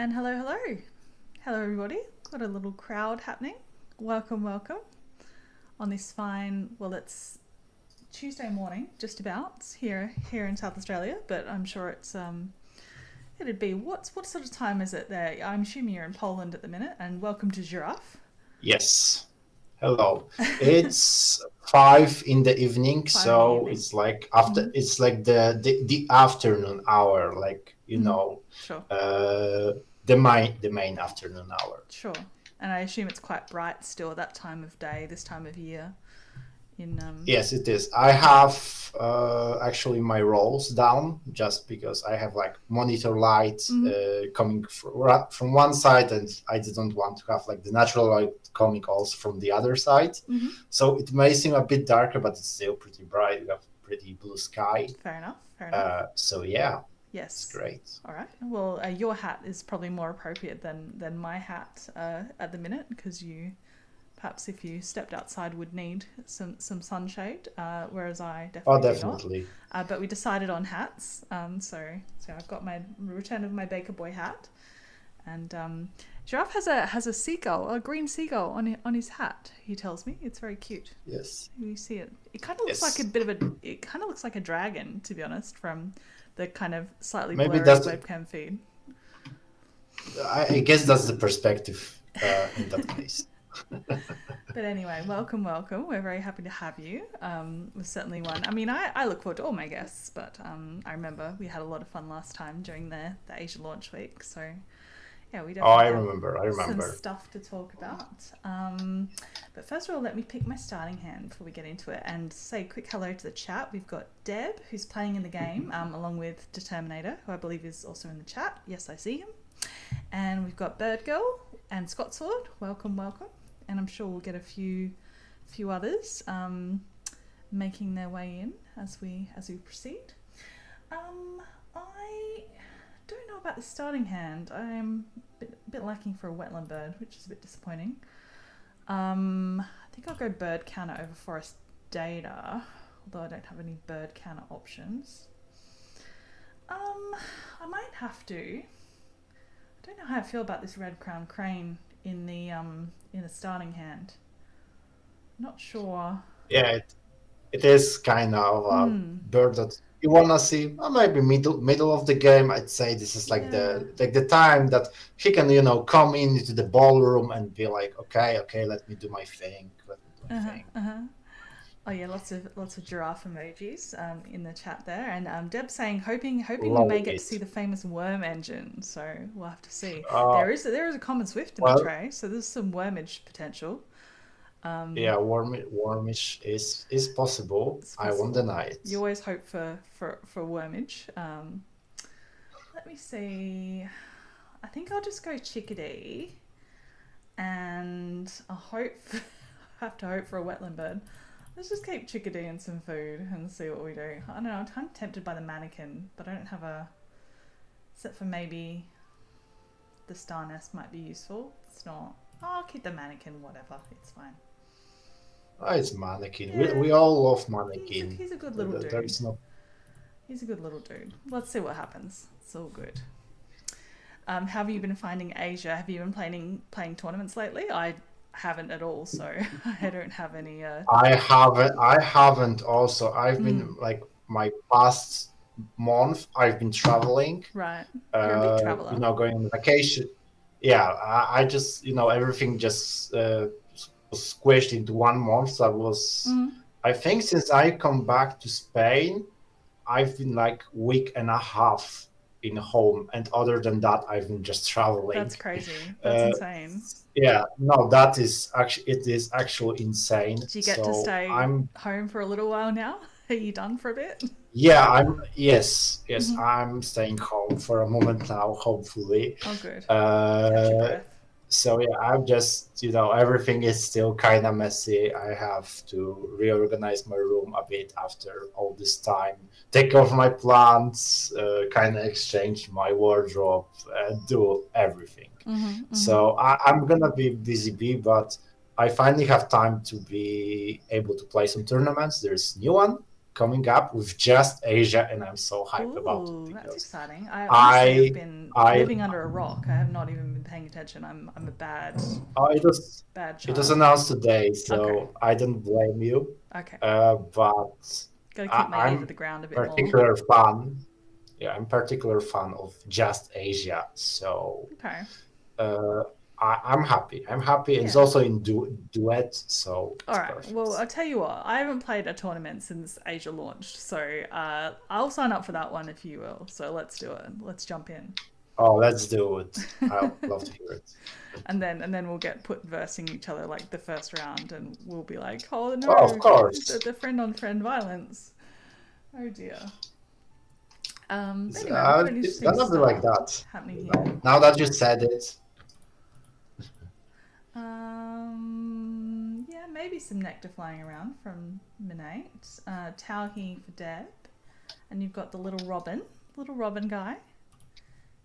And hello, hello. Hello, everybody. Got a little crowd happening. Welcome, welcome. On this fine, well, it's Tuesday morning, just about here in South Australia, but I'm sure it'd be what sort of time is it there? I'm assuming you're in Poland at the minute, and welcome to Żyraf. Yes. Hello. It's 5 in the evening, Five in the so evening. it's like after Mm-hmm. it's like the afternoon hour, like Mm-hmm. Sure, uh the main afternoon hour. sure. And I assume it's quite bright still at that time of day, this time of year. In Yes, it is. I have actually my rolls down just because I have like monitor light mm-hmm. coming from one side, and I didn't want to have like the natural light coming also from the other side. Mm-hmm. So it may seem a bit darker, but it's still pretty bright. We have pretty blue sky. Fair enough. Fair enough. So yeah, it's Yes. great. All right. Well, your hat is probably more appropriate than my hat at the minute because you perhaps if you stepped outside would need some sunshade, whereas I Oh, definitely do not. definitely. But we decided on hats. So I've got my return of my Baker Boy hat, and Giraffe has a seagull, a green seagull on his hat. He tells me it's very cute. Yes. You see it. It kind of looks like a Yes. bit of a. It kind of looks like a dragon, to be honest, from the kind of slightly Maybe blurry that's. webcam feed. I guess that's the perspective in that case. But anyway, welcome, welcome. We're very happy to have you. Was certainly one. I mean, I look forward to all my guests, but I remember we had a lot of fun last time during the Asia launch week. So yeah, we Oh, definitely I have remember. I some remember. stuff to talk about. But first of all, let me pick my starting hand before we get into it and say a quick hello to the chat. We've got Deb, who's playing in the game, along with Determinator, who I believe is also in the chat. Yes, I see him. And we've got Bird Girl and Scott Sword. Welcome, welcome. And I'm sure we'll get a few others making their way in as we proceed. I don't know about the starting hand. I'm a bit lacking for a wetland bird, which is a bit disappointing. I think I'll go bird counter over forest data, although I don't have any bird counter options. I might have to. I don't know how I feel about this red crown crane in the starting hand. Not sure. Yeah, it is kind of a Hmm. bird that you wanna see. Maybe middle of the game. I'd say this is like Yeah. the time that he can come into the ballroom and be like, okay, let me do my thing. Let me do my Uh huh. thing. Uh huh. Oh yeah, lots of giraffe emojis in the chat there, and Deb saying hoping we may Love get to it. see the famous worm engine. So we'll have to see. Uh, There is a common swift in the well, tray, so there's some wormage potential. Um, yeah, wormish is possible. it's I won't possible. deny You it. always hope for wormage. Let me see. I think I'll just go chickadee, and I hope have to hope for a wetland bird. Let's just keep chickadee and some food and see what we do. I don't know. I'm kind of tempted by the mannequin, but I don't have a. Except for maybe the star nest might be useful. It's not. I'll keep the mannequin. Whatever. It's fine. It's mannequin. Yeah, We all love he's a mannequin. he's a good little dude. There's no. He's a good little dude. Let's see what happens. It's all good. How have you been finding Asia? Have you been playing tournaments lately? I haven't at all, so I don't have any. I haven't. I haven't. Also, I've Mm, been like my past month. I've been traveling. right, you're a big traveler. Going on vacation. Yeah, I just everything just was squished into 1 month. So I was. Mm, I think since I come back to Spain, I've been like week and a half in home, and other than that, I've been just traveling. that's crazy. That's Uh, insane. yeah, no, that is actually it is actually insane. Do you get to So stay I'm home for a little while now? Are you done for a bit? yeah, I'm yes, Mm-hmm. I'm staying home for a moment now, hopefully. Oh, good. Catch your Uh, breath. so yeah, I'm just everything is still kind of messy. I have to reorganize my room a bit after all this time, take off my plants, kind of exchange my wardrobe, do everything. Mm-hmm. Mm-hmm. So I'm gonna be busy bee, but I finally have time to be able to play some tournaments. There's new one. coming up with just Asia, and I'm so hyped about it Ooh, that's because exciting. I honestly have I been I living under a rock. I have not even been paying attention. I'm a it was bad it was child. announced today, Okay, so I don't blame you. okay. But Got to keep my ear to I'm the ground a bit more. particular fan. Yeah, I'm particular fan of just Asia, so Okay. uh, I'm happy. I'm happy, and it's Yeah. also in duet, so All it's right. Well, perfect. I'll tell you what. I haven't played a tournament since Asia launched, so I'll sign up for that one if you will. So let's do it. Let's jump in, Oh, let's do it. I would love to hear it. and then we'll get put versing each other like the first round, and we'll be like, oh Oh, of no, is course. it the friend on friend violence? Oh dear. Anyway, we've got an It's interesting gonna be like start that. happening You here. know, now that you said it, Yeah, maybe some nectar flying around from Minate. Tauhi for Deb. And you've got the little Robin guy,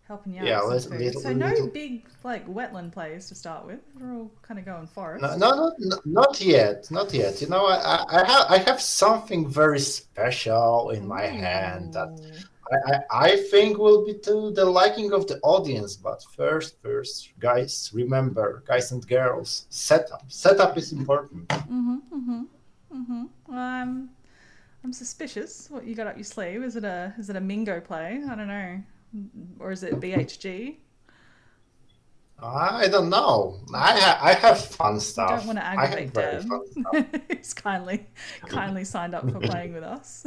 helping you out yeah, with some little, food. little, So no little. big like wetland players to start with. We're all kind of going No, forest. no, no, not yet, not yet. You know, I have something very special in my hand that Ooh. I think will be to the liking of the audience. But first, guys, remember, guys and girls, setup is important. Well, I'm suspicious. What you got up your sleeve? Is it a Mingo play? I don't know, or is it BHG? I don't know. I have fun You don't stuff. want to I have aggravate very Deb. fun stuff. He's kindly signed up for playing with us.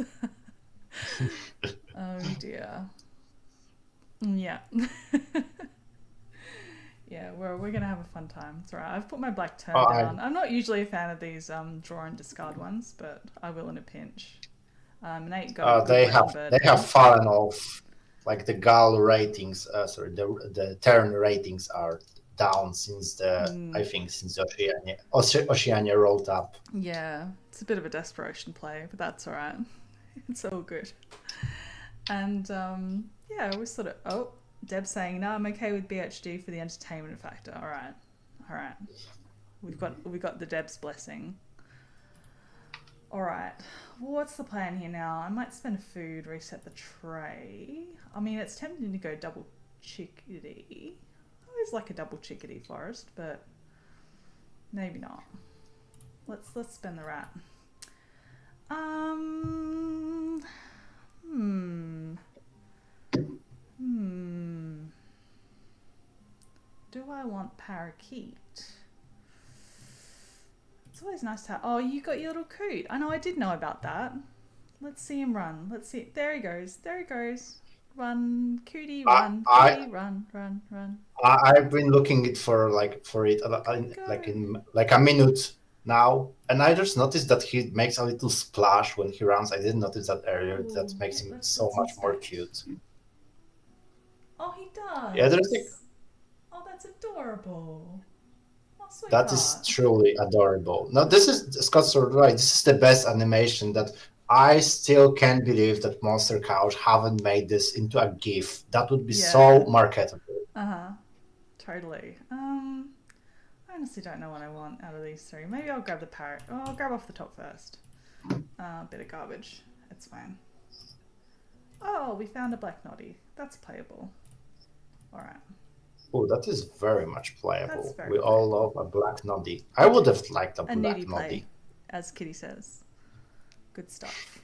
Oh dear. Yeah. Yeah, we're gonna have a fun time. It's alright. I've put my black Oh, turn down. I'm not usually a fan of these draw and discard ones, but I will in a pinch. Nate got a good lightning bird they have there. fallen off. Like the gal ratings, sorry, the turn ratings are down since the I Mm, think since Oceania rolled up. yeah, it's a bit of a desperation play, but that's alright. It's all good. And yeah, we're sort of Deb saying no, I'm okay with BHD for the entertainment factor. All right. We've got the Deb's blessing. All right. Well, what's the plan here now? I might spend food, reset the tray. I mean, it's tempting to go double chickadee. I always like a double chickadee forest, but maybe not. Let's spend the rat. Um. Hmm. Hmm. Do I want parakeet? It's always nice to have. Oh, you got your little coot. I know, I did know about that. Let's see him run. Let's see. There he goes. There he goes. Run, cootie, I run, I cootie, run, run, run. I've been looking it for it like Go. in like a minute now, and I just noticed that he makes a little splash when he runs. I didn't notice that earlier. That Ooh, makes him so let's much more inspect. cute. Oh, he Yeah, there's like does. Oh, that's adorable. Oh, that is sweetheart. truly adorable. Now, this is Scott's right. This is the best animation that I still can't believe that Monster Couch haven't made this into a GIF. That would be so Yeah. marketable. Uh huh. Totally. I honestly don't know what I want out of these three. Maybe I'll grab the parrot. Oh, I'll grab off the top first. Bit of garbage. It's fine. Oh, we found a black noddy. That's playable. All right. Oh, that is very much That's playable. very We all playable. love a black noddy. I would have liked a A black nudie play, noddy. as Kitty says. Good stuff.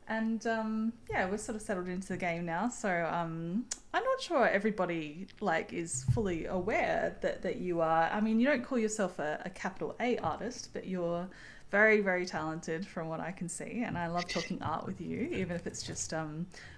And yeah, we're sort of settled into the game now. So I'm not sure everybody like is fully aware that you are. I mean, you don't call yourself a capital A artist, but you're very, very talented from what I can see. And I love talking art with you, even if it's just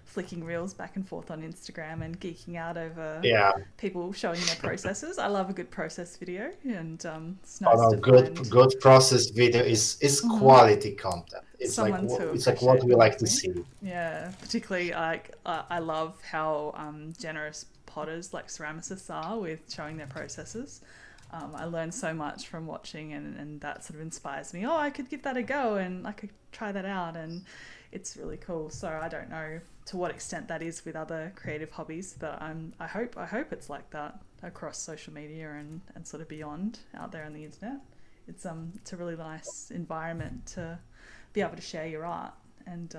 flicking reels back and forth on Instagram and geeking out over Yeah. people showing their processes. I love a good process video, and it's Oh nice no, to find good process video is quality content. someone to It's like what appreciate we them like with to me. see. Yeah, particularly like I love how generous potters like ceramicists are with showing their processes. I learn so much from watching, and that sort of inspires me. Oh, I could give that a go, and I could try that out, and it's really cool. So I don't know to what extent that is with other creative hobbies, but I hope it's like that across social media and sort of beyond out there on the internet. It's a really nice environment to be able to share your art. and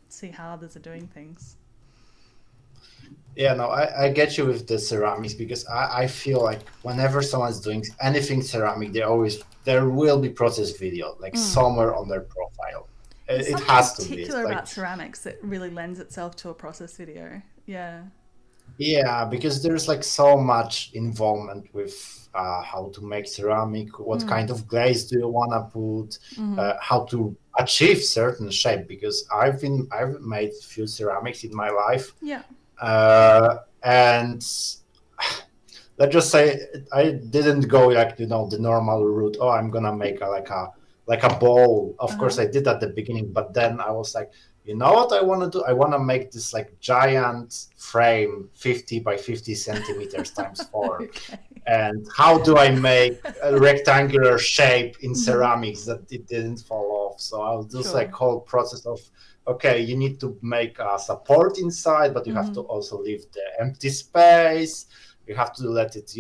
see how others are doing things. Yeah, no, I get you with the ceramics because I feel like whenever someone's doing anything ceramic, there will be process video like somewhere on their profile. There's It something has to be. It's particular like about ceramics that really lends itself to a process video. Yeah. yeah, because there's like so much involvement with how to make ceramic, what kind of glaze do you want to put, how to achieve certain shape. Because I've made few ceramics in my life, Yeah. and let's just say I didn't go like the normal route. Oh, I'm gonna make like a bowl. Of course, I did at the beginning, but then I was like, you know what I want to do? I want to make this like giant frame, 50 by 50 centimeters times 4. Okay. And how do I make a rectangular shape in ceramics that it didn't fall off? So I was just like whole process of, okay, you need to make a support inside, but you have to also leave the empty space. You have to let it,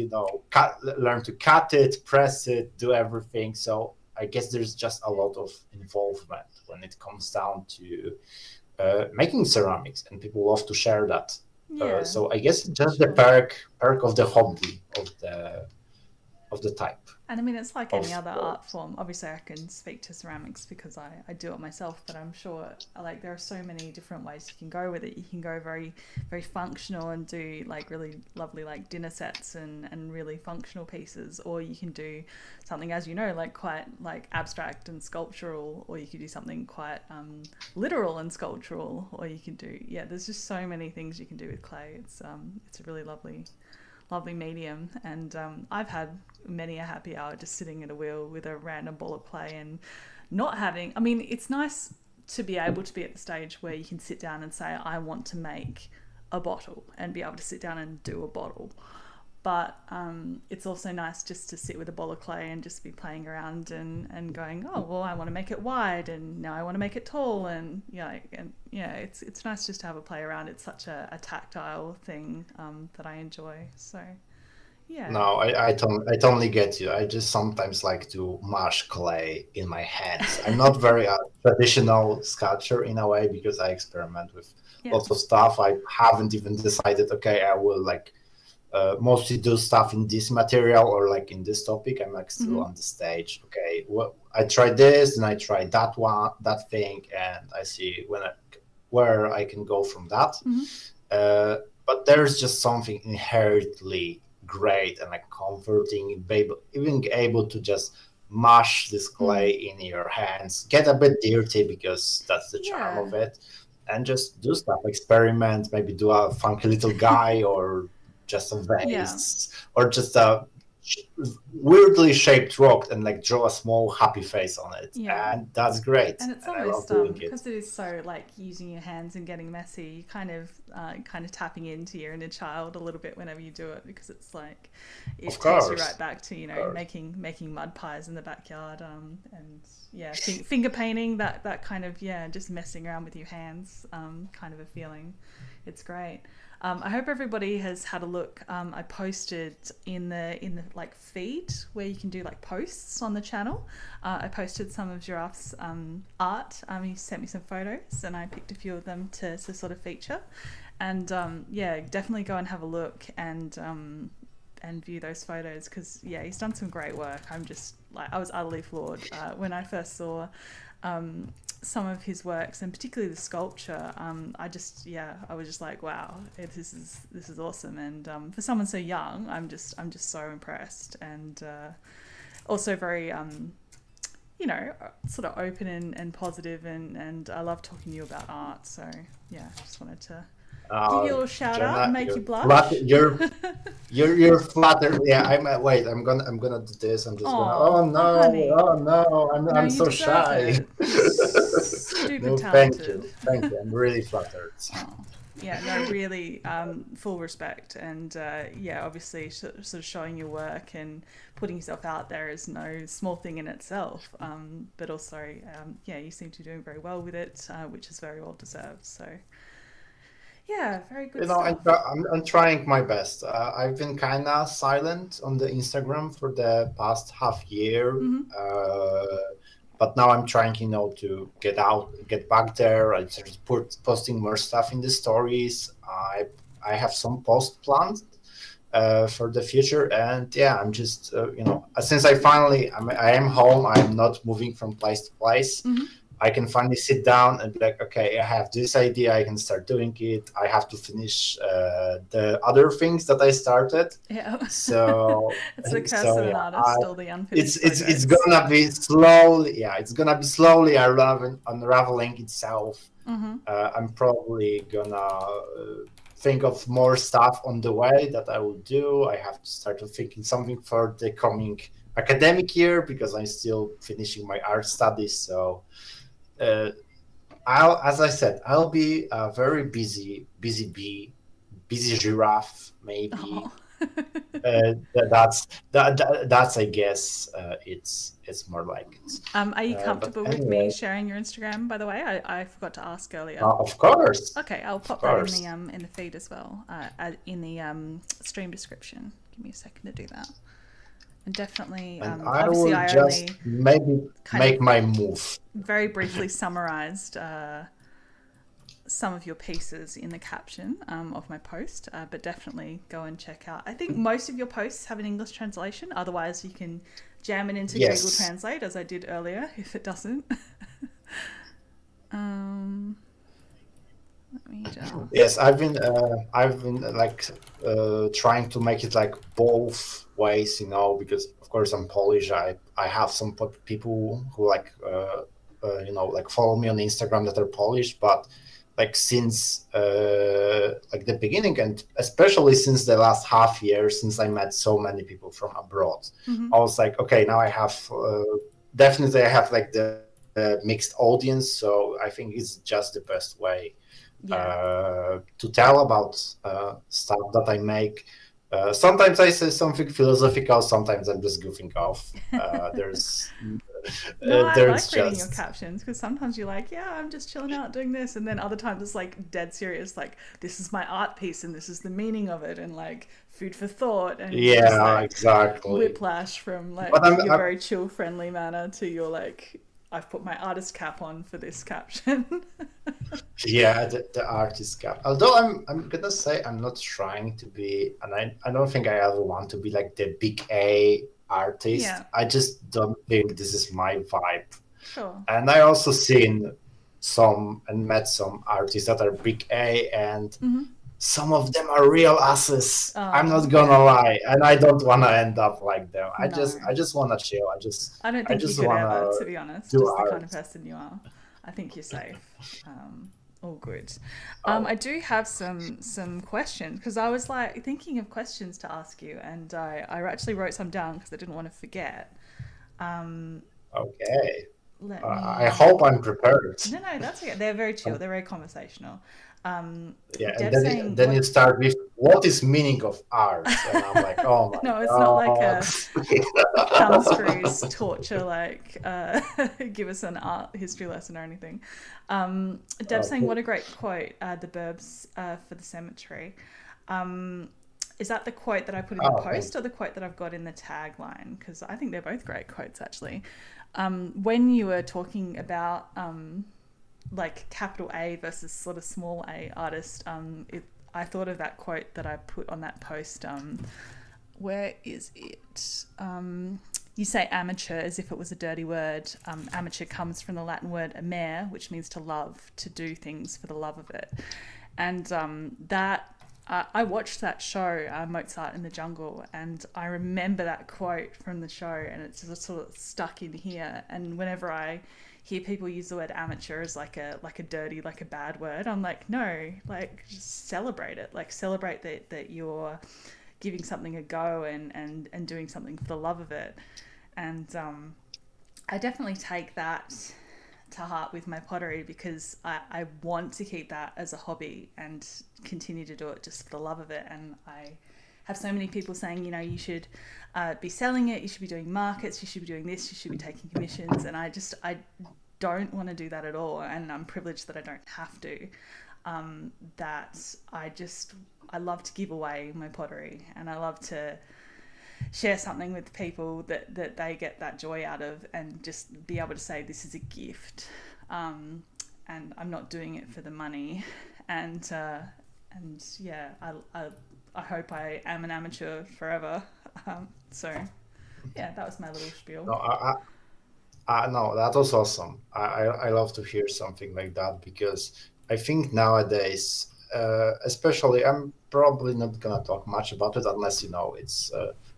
learn to cut it, press it, do everything. So I guess there's just a lot of involvement when it comes down to making ceramics, and people love to share that. Yeah. So I guess just the perk of the hobby of the type. And I mean, it's like any other art form. Obviously, I can speak to ceramics because I do it myself, but I'm sure like there are so many different ways you can go with it. You can go very, very functional and do like really lovely like dinner sets and really functional pieces, or you can do something, as you know, like quite like abstract and sculptural, or you could do something quite literal and sculptural, or you can do, there's just so many things you can do with clay. It's a really lovely medium, and I've had many a happy hour just sitting at a wheel with a random ball of clay and not having, I mean, it's nice to be able to be at the stage where you can sit down and say, I want to make a bottle, and be able to sit down and do a bottle. But it's also nice just to sit with a ball of clay and just be playing around and going, oh, well, I want to make it wide, and now I want to make it tall. And it's nice just to have a play around. It's such a tactile thing that I enjoy. So, yeah. No, I totally get you. I just sometimes like to mash clay in my hands. I'm not very traditional sculpture in a way because I experiment with lots of stuff. I haven't even decided, okay, I will like mostly do stuff in this material or like in this topic. I'm like still on the stage. Okay, I try this and I try that thing, and I see where I can go from that. But there's just something inherently great and like comforting, being able to just mash this clay in your hands, get a bit dirty because that's the charm of it, and just do stuff, experiment, maybe do a funky little guy or just a vase or just a weirdly shaped rock and like draw a small happy face on it, and that's great. And it's almost because it is so like using your hands and getting messy, you kind of tapping into your inner child a little bit whenever you do it, because it's like it takes you right back to making mud pies in the backyard, and finger painting, that kind of just messing around with your hands, kind of a feeling. It's great. I hope everybody has had a look. I posted in the like feed where you can do like posts on the channel. I posted some of Żyraf's art. He sent me some photos, and I picked a few of them to sort of feature. And definitely go and have a look and view those photos, because he's done some great work. I'm just like, I was utterly floored when I first saw some of his works, and particularly the sculpture. I was just like, wow, this is awesome. And for someone so young, I'm just so impressed, and also very sort of open and positive, and I love talking to you about art. So just wanted to give you a little shout out and make you blush. You're flattered. I'm gonna do this. I'm just honey. I'm so shy. Stupid talented. Thank you. I'm really flattered. Really full respect, and obviously sort of showing your work and putting yourself out there is no small thing in itself, but also you seem to be doing very well with it, which is very well deserved. So very good stuff. I'm trying my best. I've been kind of silent on the Instagram for the past half year. but now I'm trying, to get back there. I started posting more stuff in the stories. I have some post planned for the future, and yeah, I'm just since I am home, I'm not moving from place to place. Mm-hmm. I can finally sit down and be like, okay, I have this idea, I can start doing it. I have to finish the other things that I started. Yeah. So It's the curse so of an yeah, artist, all the unfinished it's projects. gonna be slowly, it's gonna be slowly unraveling itself. Mm-hmm. I'm probably gonna think of more stuff on the way that I will do. I have to start thinking something for the coming academic year because I'm still finishing my art studies. So as I said, I'll be a very busy bee, busy giraffe, maybe. Oh. That's I guess it's more like it. Are you But comfortable with me anyway, sharing your Instagram? By the way, I forgot to ask earlier. of course, Okay, I'll of pop that course. in the feed as well, in the stream description. Give me a second to do that. And definitely, And I obviously, will I just only maybe kind of make my move. very briefly summarized some of your pieces in the caption of my post, but definitely go and check out. I think most of your posts have an English translation. Otherwise, you can jam it into Google Yes. Translate, as I did earlier, if it doesn't. Let me just... Yes, I've been like trying to make it like both ways, because of course I'm Polish. I have some people who like like follow me on Instagram that are Polish, but like since like the beginning, and especially since the last half year, since I met so many people from abroad, Mm-hmm. I was like, okay, now I have definitely I have like the mixed audience, so I think it's just the best way to tell about stuff that I make. Sometimes I say something philosophical, sometimes I'm just goofing off. There's No, I there's like reading your just captions because sometimes you're like, yeah, I'm just chilling out doing this. And then other times it's like dead serious, like, this is my art piece and this is the meaning of it, and like food for thought. And you're just yeah, like exactly. whiplash from But like your very chill, friendly manner to your like, I've put my artist cap on for this caption. yeah, the artist cap. Although I'm gonna say I'm not trying to be, and I don't think I ever want to be like the big A artist. Yeah, I just don't think this is my vibe. sure. And I also seen some and met some artists that are big A, and Mm-hmm. some of them are real asses. I'm Oh, not gonna yeah. lie, and I don't want to end up like them. No. I just want to chill. I don't I think you just could want ever, to to be honest, do just the kind of art. person you are. I think you're safe. All good. Oh, I do have some questions because I was like thinking of questions to ask you, and I actually wrote some down because I didn't want to forget. Um, okay. Let I hope me... I'm prepared. No, that's okay. They're very chill. They're very conversational. Um, Yeah, and Deb saying then what... you start with what is meaning of art, and I'm like, oh my No, it's not like god. a thumbscrews torture, like give us an art history lesson or anything. Deb saying, Okay. what a great quote, the Burbs for the cemetery. Is that the quote that I put in the Oh, thank post or the quote that I've got in the tagline? Because I think they're both great quotes, actually. When you were talking about like capital A versus sort of small a artist, I thought of that quote that I put on that post. Where is it? You say amateur as if it was a dirty word. Amateur comes from the Latin word amare, which means to love, to do things for the love of it. And that I watched that show, Mozart in the Jungle, and I remember that quote from the show, and it's just sort of stuck in here. And whenever I hear people use the word amateur as like a dirty, like a bad word, I'm like, no, like just celebrate it. Like celebrate that you're giving something a go and doing something for the love of it. And I definitely take that to heart with my pottery because I want to keep that as a hobby and continue to do it just for the love of it. And I have so many people saying, you should be selling it, you should be doing markets, you should be doing this, you should be taking commissions. And I don't want to do that at all. And I'm privileged that I don't have to. That I love to give away my pottery, and I love to share something with people that they get that joy out of, and just be able to say this is a gift, and I'm not doing it for the money, and yeah, I hope I am an amateur forever. So yeah, that was my little spiel. No, no, that was awesome. I love to hear something like that because I think nowadays, especially, I'm probably not gonna talk much about it unless it's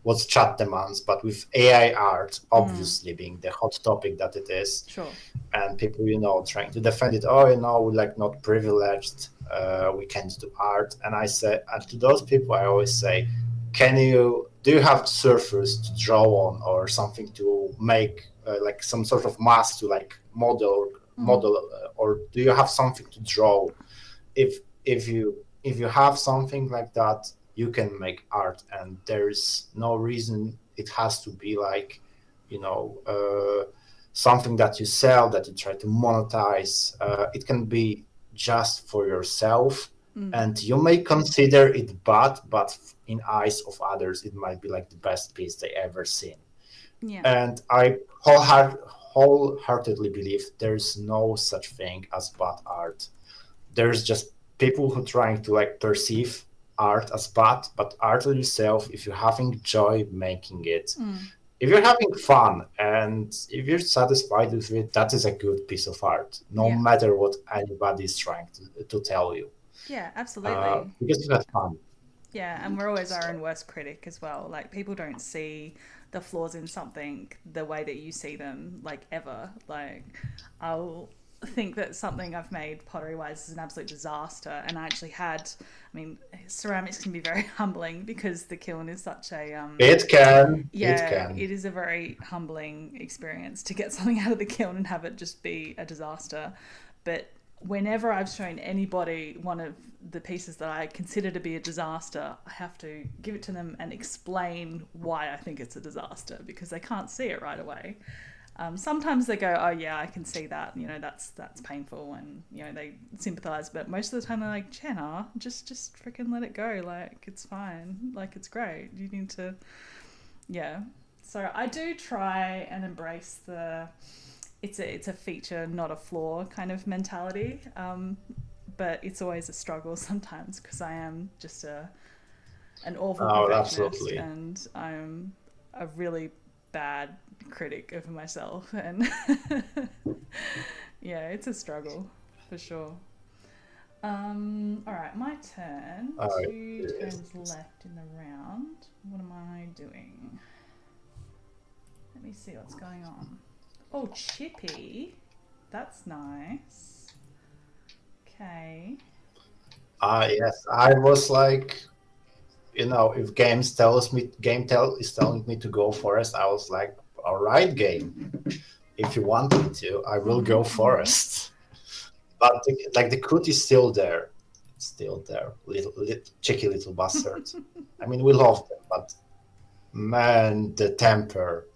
what chat demands. But with AI art, obviously being the hot topic that it is, Sure. and people trying to defend it. Oh, we're like not privileged. We can't do art. And I say, and to those people, I always say, do you have surface to draw on or something to make like some sort of mask to like model, or do you have something to draw? If you have something like that, you can make art, and there is no reason it has to be like something that you sell, that you try to monetize. It can be just for yourself, and you may consider it bad, but in eyes of others, it might be like the best piece they ever seen. Yeah. And I wholeheartedly believe there's no such thing as bad art. There's just people who trying to like perceive art as bad, but art itself, if you're having joy making it, if you're having fun and if you're satisfied with it, that is a good piece of art, no Yeah. matter what anybody is trying to tell you. Yeah, absolutely. Because you have fun. Yeah, and we're always our own worst critic as well. Like, people don't see the flaws in something the way that you see them, like, ever. Like, I'll think that something I've made pottery wise is an absolute disaster, and I actually had, I mean, ceramics can be very humbling because the kiln is such a It can. It yeah, can. it is a very humbling experience to get something out of the kiln and have it just be a disaster. But whenever I've shown anybody one of the pieces that I consider to be a disaster, I have to give it to them and explain why I think it's a disaster, because they can't see it right away. Sometimes they go, "Oh yeah, I can see that. That's painful," and they sympathise. But most of the time they're like, "Jenna, just freaking let it go. Like, it's fine. Like, it's great. You need to, yeah." So I do try and embrace the it's a feature, not a flaw kind of mentality. But it's always a struggle sometimes because I am just an awful Oh, perfectionist, absolutely. and I'm a really bad critic of myself, and yeah, it's a struggle for sure. All right, my turn. Oh, Two yes. turns left in the round. What am I doing? Let me see what's going on. Oh, chippy. That's nice. Okay. Yes, I was like, if game tell is telling me to go forest, I was like, all right, game. If you want me to, I will go forest. But the coot is still there. It's still there. Little cheeky little bastard. I mean, we love them, but man, the temper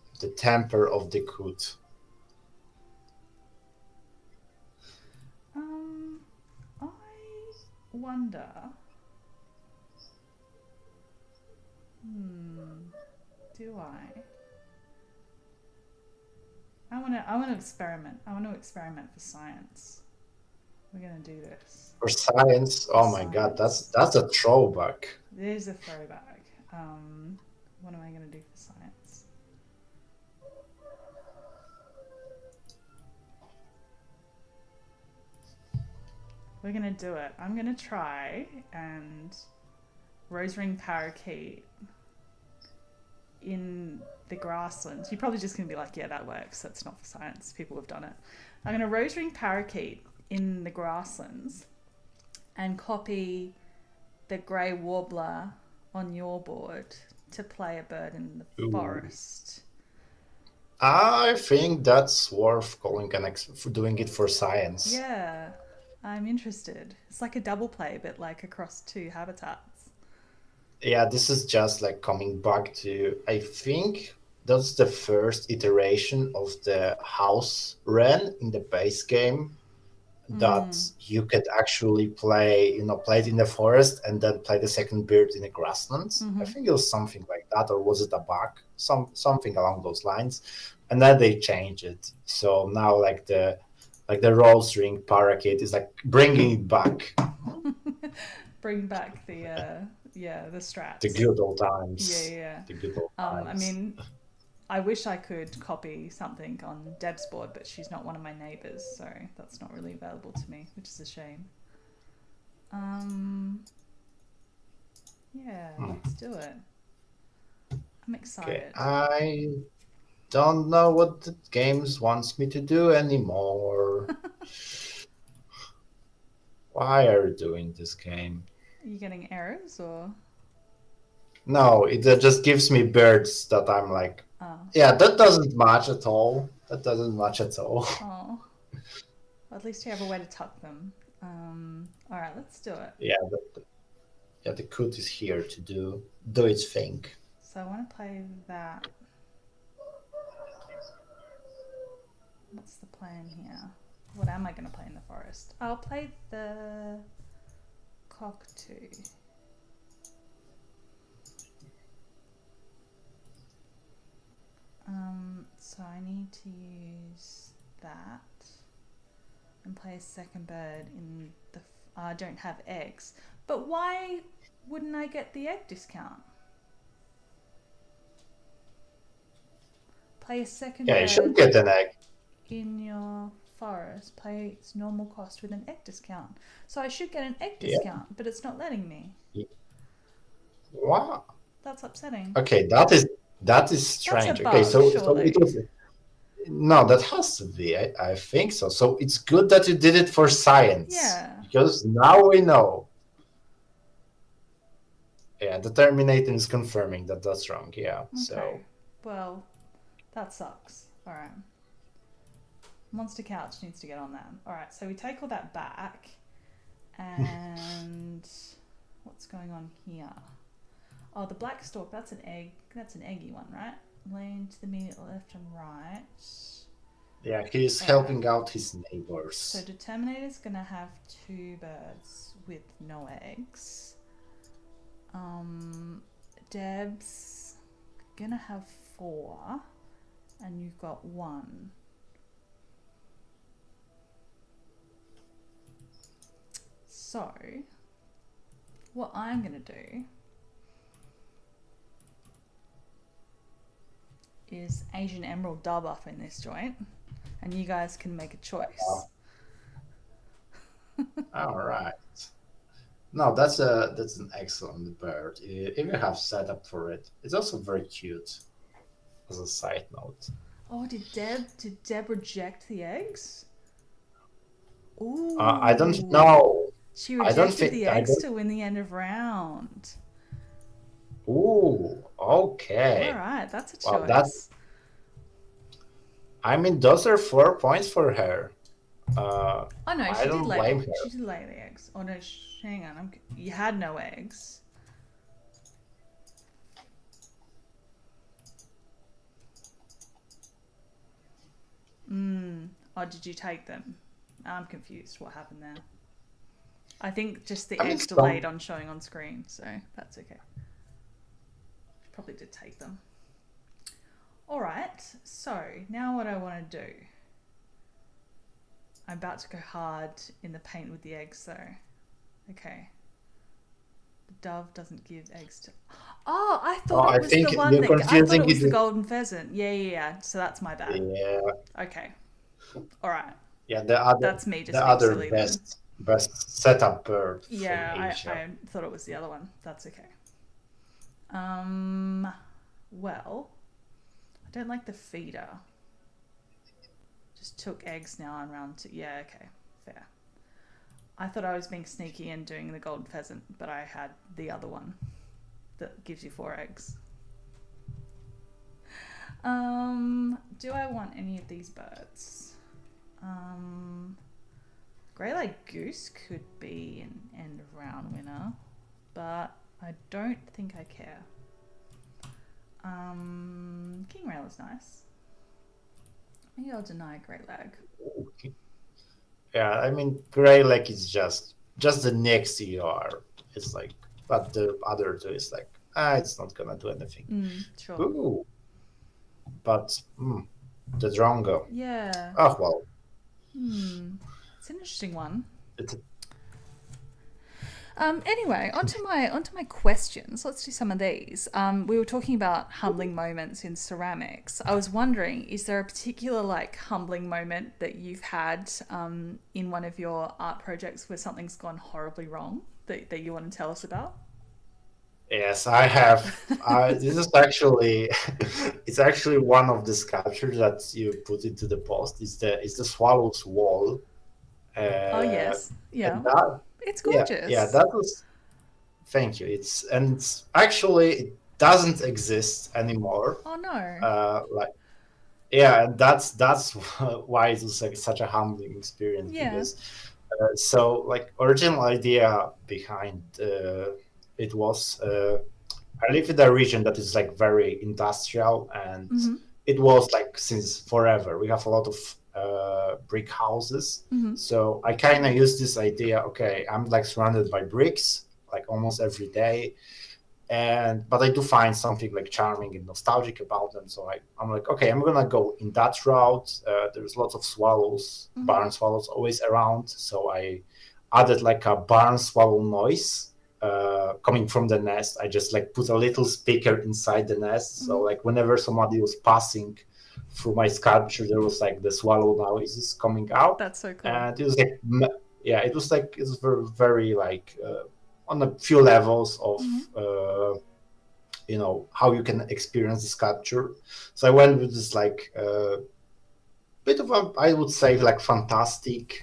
of the coot. I wonder. Do I? I want to experiment. I want to experiment for science. We're gonna do this For science, for oh my god, science. that's a throwback. There's a throwback. What am I gonna do for science? We're gonna do it. I'm gonna try and rose ring parakeet in the grasslands. You're probably just gonna be like, yeah, that works. That's not for science. People have done it. I'm gonna rose ring parakeet in the grasslands and copy the grey warbler on your board to play a bird in the Ooh. forest. I think that's worth calling for doing it for science. Yeah, I'm interested. It's like a double play, but like across two habitats. Yeah, this is just like coming back to, I think that's the first iteration of the house wren in the base game. that you could actually play, play it in the forest and then play the second bird in the grasslands. I think it was something like that, or was it a bug? Something along those lines. And then they changed it. So now the rose ring parakeet is like bringing it back. Bring back the strats. The good old times. Yeah. The good old times. I mean, I wish I could copy something on Deb's board, but she's not one of my neighbours, so that's not really available to me, which is a shame. Yeah, let's do it. I'm excited. Okay, I don't know what the games wants me to do anymore. Why are you doing this game? Are you getting errors or? No, it just gives me birds that I'm like, yeah, that doesn't match at all. That doesn't match at all. Oh. Well, at least you have a way to tuck them. All right, let's do it. Yeah, the coot is here to do its thing. So I want to play that. What's the plan here? What am I going to play in the forest? I'll play the cockatoo. So I need to use that and play a second bird in the... I don't have eggs. But why wouldn't I get the egg discount? Play a second bird. Yeah, you should get an egg. In your forest, play its normal cost with an egg discount. So I should get an egg discount, but it's not letting me. What? That's upsetting. Okay, that is strange. That's a bug, okay, so surely. it was. No, that has to be. I think so. So it's good that you did it for science. Yeah. Because now we know. Yeah, the Terminator is confirming that that's wrong. Yeah. Okay. So. Well, that sucks. All right. Monster Couch needs to get on that. All right. So we take all that back, and what's going on here? Oh, the black stork. That's an egg. That's an eggy one, right? Lane to the immediate left and right. Yeah, he's helping out his neighbors. So Determinator's gonna have 2 birds with no eggs. Deb's gonna have 4, and you've got 1. So, what I'm gonna do is Asian Emerald dub off in this joint, and you guys can make a choice. All right. No, that's an excellent bird. If you have setup for it, it's also very cute. As a side note. Oh, did Deb reject the eggs? Ooh. I don't know. She rejected the eggs to win the end of round. Ooh, okay. All right, that's a choice. Well, I mean, those are 4 points for her. Oh no, I don't blame her. She did lay the eggs. Oh no, hang on. You had no eggs. Oh, did you take them? I'm confused. What happened there? I think just the eggs delayed on showing on screen, so that's okay. Probably did take them. All right, so now what I want to do. I'm about to go hard in the paint with the eggs though. Okay. The dove doesn't give eggs to... Oh, I thought it was the one that... I thought it was the golden pheasant. Yeah. So that's my bad. Yeah. Okay. All right. Yeah, that's me just the other best setup bird. Yeah, I thought it was the other one. That's okay. Well, I don't like the feeder. Just took eggs now and round to... Yeah, okay. Fair. I thought I was being sneaky and doing the golden pheasant, but I had the other one that gives you 4 eggs. Do I want any of these birds? Grey-lag goose could be an end of round winner, but I don't think I care. King rail is nice. Maybe I'll deny grey-lag. Yeah, I mean, Grey Lake is just the next ER. It's like, but the other two is like, it's not gonna do anything. Sure. Ooh, but the Drongo. Yeah. Oh well, It's an interesting one. it's Anyway, onto my questions. Let's do some of these. We were talking about humbling moments in ceramics. I was wondering, is there a particular like humbling moment that you've had in one of your art projects where something's gone horribly wrong that you want to tell us about? yes, I have. This is actually, it's actually one of the sculptures that you put into the post. It's the swallow's wall, Oh uh, yes, and yeah, that it's yeah, gorgeous. that was. Thank you. It's actually it doesn't exist anymore. Oh no. Like yeah, and that's why it was like such a humbling experience Yeah. because so like original idea behind it was I live in a region that is like very industrial, and Mm-hmm. it was like since forever. We have a lot of brick houses, Mm-hmm. so I kind of use this idea. Okay, I'm like surrounded by bricks like almost every day, and but I do find something like charming and nostalgic about them. So I'm like, okay, I'm gonna go in that route. There's lots of swallows, Mm-hmm. barn swallows always around, so I added like a barn swallow noise coming from the nest. I just like put a little speaker inside the nest, so Mm-hmm. like whenever somebody was passing through my sculpture, there was like the swallow noises coming out, That's so cool. and it was like yeah, it was very, very like on a few levels of Mm-hmm. how you can experience the sculpture. So I went with this like bit of a, I would say like fantastical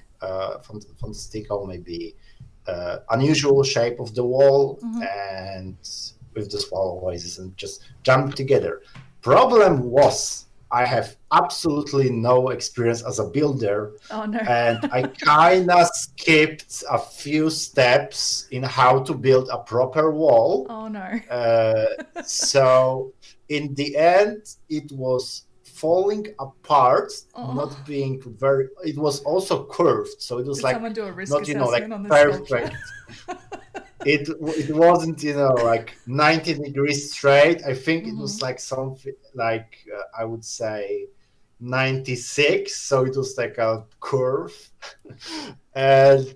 maybe unusual shape of the wall, Mm-hmm. and with the swallow voices and just jump together. Problem was I have absolutely no experience as a builder, Oh no. and I kind of skipped a few steps in how to build a proper wall. Oh no. uh, so in the end, it was falling apart, Oh. not being very. It was also curved, so it was Did someone like do a risk not like assessment on the sculpture? perfect. It wasn't like 90 degrees straight. I think it Mm-hmm. was like something like I would say 96. So it was like a curve, and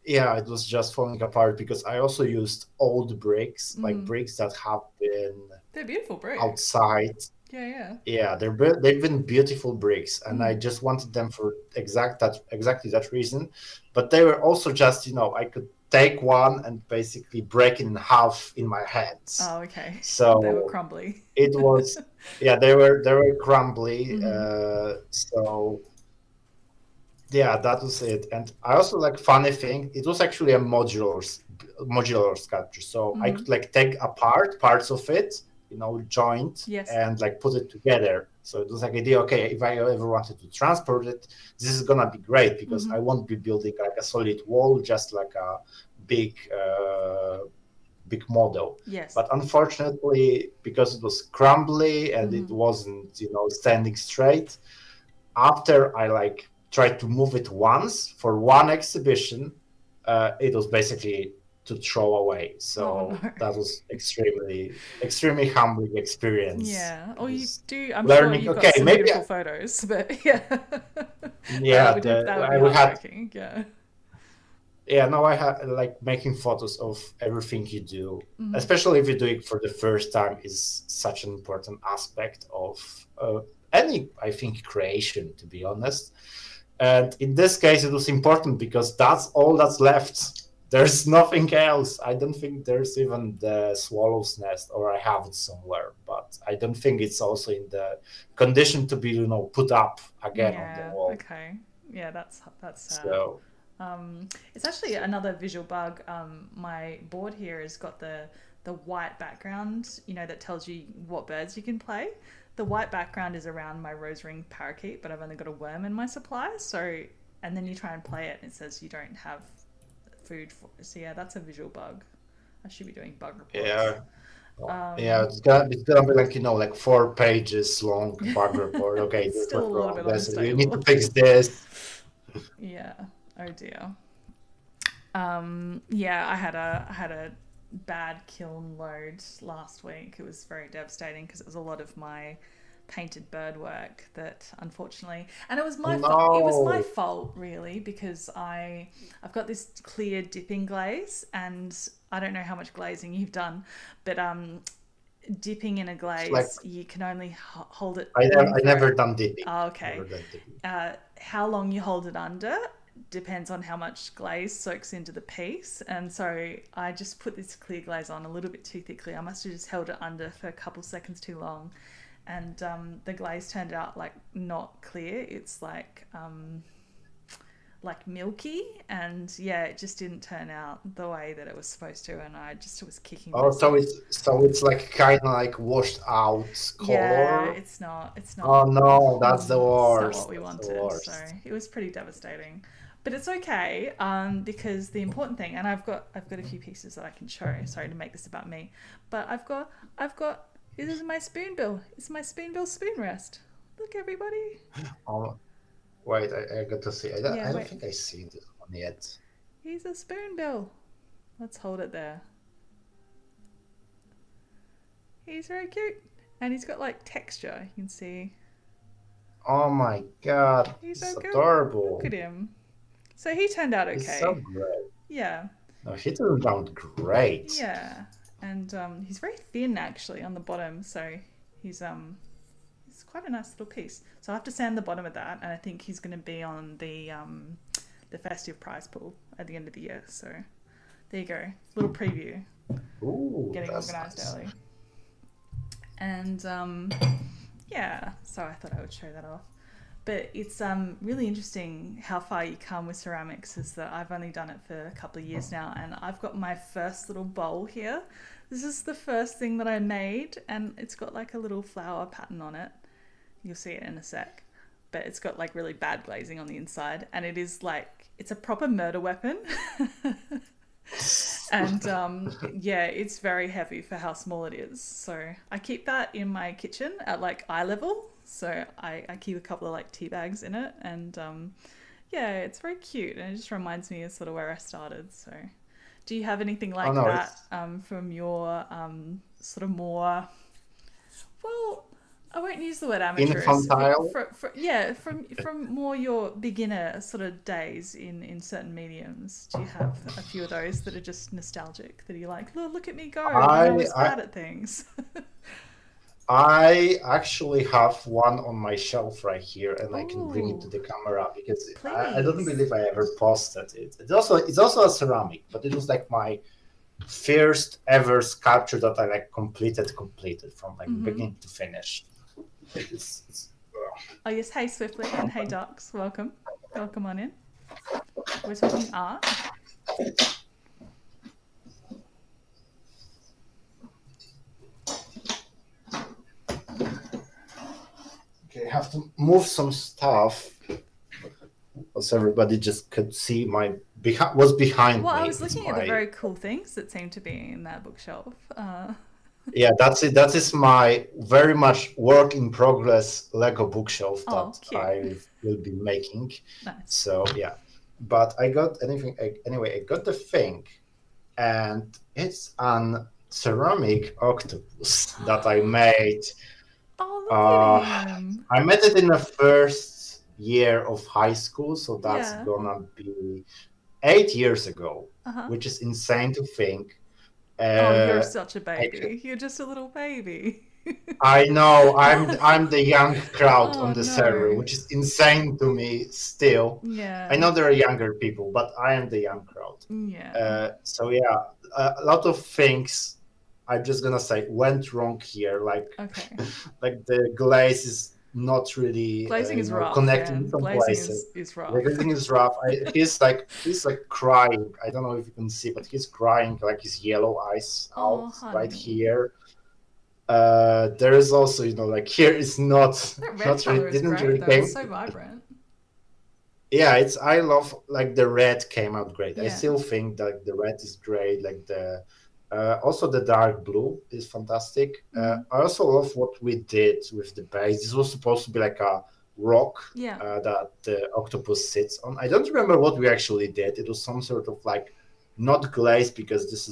yeah, it was just falling apart because I also used old bricks, like Mm. bricks that have been They're beautiful bricks. outside. Yeah, yeah. Yeah, they've been beautiful bricks, and I Mm. just wanted them for exactly that reason. But they were also just I could take one and basically break it in half in my hands. Oh, okay. They were So crumbly. it was yeah, they were crumbly. Mm-hmm. So yeah, that was it. And I also like funny thing. It was actually a modular sculpture, so I Mm-hmm. could like take apart parts of it, joint Yes. and like put it together. So it was like idea. Okay, if I ever wanted to transport it, this is gonna be great because Mm-hmm. I won't be building like a solid wall, just like a big big model. Yes. But unfortunately, because it was crumbly and it Mm-hmm. wasn't standing straight, after I like tried to move it once for one exhibition, it was basically to throw away. Oh So no. that was extremely humbling experience. Yeah. It Or you was do. I'm sure learning. you've got Okay, some maybe beautiful photos, but yeah, yeah, that would be we had heartbreaking. Yeah. yeah, no, I had like making photos of everything you do, Mm-hmm. especially if you do it for the first time, is such an important aspect of any, I think, creation, to be honest. And in this case, it was important because that's all that's left. There's nothing else. I don't think there's even the swallow's nest, or I have it somewhere, but I don't think it's also in the condition to be, put up again on the Yeah. wall. Okay. Yeah. That's sad. So It's actually another visual bug. My board here has got the white background, that tells you what birds you can play. The white background is around my rose ring parakeet, but I've only got a worm in my supply. So, and then you try and play it, and it says you don't have food for. So yeah, that's a visual bug. I should be doing bug reports. yeah, yeah, Um, it's gonna be like like 4 pages long bug report. Okay, it's this still went a little wrong. bit This you need to unstable. fix this. Yeah. Oh dear. Yeah, I had a bad kiln load last week. It was very devastating because it was a lot of my painted bird work that unfortunately, and it was Oh my fault. It was my no! fault really because I've got this clear dipping glaze, and I don't know how much glazing you've done, but dipping in a It's like glaze you can only hold it I never, in I for never done dipping. oh, okay. Never done dipping. How long you hold it under depends on how much glaze soaks into the piece. And so I just put this clear glaze on a little bit too thickly. I must have just held it under for a couple seconds too long. And the glaze turned out like not clear. It's like milky, and yeah, it just didn't turn out the way that it was supposed to, and I just was kicking Oh, so myself. it's like kind of like washed out Yeah, color. it's not Oh no, that's the it's not what worst. we That's the wanted. So worst. it was pretty devastating, but it's okay because the important thing, and I've got a few pieces that I can show. Sorry to make this about me, but I've got this is my spoonbill. It's my spoonbill spoon rest. Look, everybody. Oh, wait, I got to see. Yeah, I don't wait. think I seen this one yet. He's a spoonbill. Let's hold it there. He's very cute, and he's got like texture. You can see Oh my God, he's so it's cute. Look adorable. at him. So he turned out He's so okay. great. Yeah, No, he turned out great. yeah, and he's very thin actually on the bottom, so he's he's quite a nice little piece. So I have to sand the bottom of that, and I think he's going to be on the festive prize pool at the end of the year. So there you go, little preview, Ooh, getting that's organised nice. early, and yeah. So I thought I would show that off. But it's really interesting how far you come with ceramics. Is that I've only done it for a couple of years now, and I've got my first little bowl here. This is the first thing that I made, and it's got like a little flower pattern on it. You'll see it in a sec. But it's got like really bad glazing on the inside, and it is like it's a proper murder weapon. And yeah, it's very heavy for how small it is. So I keep that in my kitchen at like eye level. So I keep a couple of like tea bags in it, and yeah, it's very cute, and it just reminds me of sort of where I started. So, do you have anything Oh like no, that it's from your sort of more well, I won't use the word amateurish. infantile. Yeah, from more your beginner sort of days in certain mediums. Do you have a few of those that are just nostalgic? That you're like, look at me go when I I was I bad at things. I actually have one on my shelf right here, and I can bring it to Oh, the camera because I don't please. believe I ever posted it. It's also a ceramic, but it was like my first ever sculpture that I like completed from like Mm-hmm. beginning to finish. It's Oh yes, hey Swiftly and hey Docs, welcome, welcome on in. We're talking art. okay. I have to move some stuff so everybody just could see my what's behind Well, I me. was It's looking at the my very cool things that seem to be in that bookshelf. yeah. That's it. That is my very much work in progress Lego bookshelf Oh, that cute, I will be making. nice. So yeah, but I got anything anyway. I got the thing, and it's an ceramic octopus that I made. Oh, look at Uh, him. I made it in the first year of high school, so that's Yeah. gonna be 8 years ago, Uh huh. which is insane to think. Oh, you're Uh, such a I, baby. You're just a little baby. I know I'm the young crowd Oh on the server, no. which is insane to me still. I Yeah. know there are younger people, but I am the young crowd. Yeah. So yeah, a lot of things I'm just gonna say went wrong here. Okay. like the glaze is not really Glazing is rough, connecting in man. some Glazing places. is The rough. glazing is rough. He's like crying. I don't know if you can see, but he's crying like his yellow eyes out Oh, right honey. here. There is also like here is not That red not really color is didn't great really though. It's came. so vibrant. Yeah, I love like the red came out great. I Yeah. still think that the red is great. Like the also the dark blue is fantastic. Mm. I also love what we did with the base. This was supposed to be like a rock Yeah. that the octopus sits on. I don't remember what we actually did. It was some sort of like not glaze, because this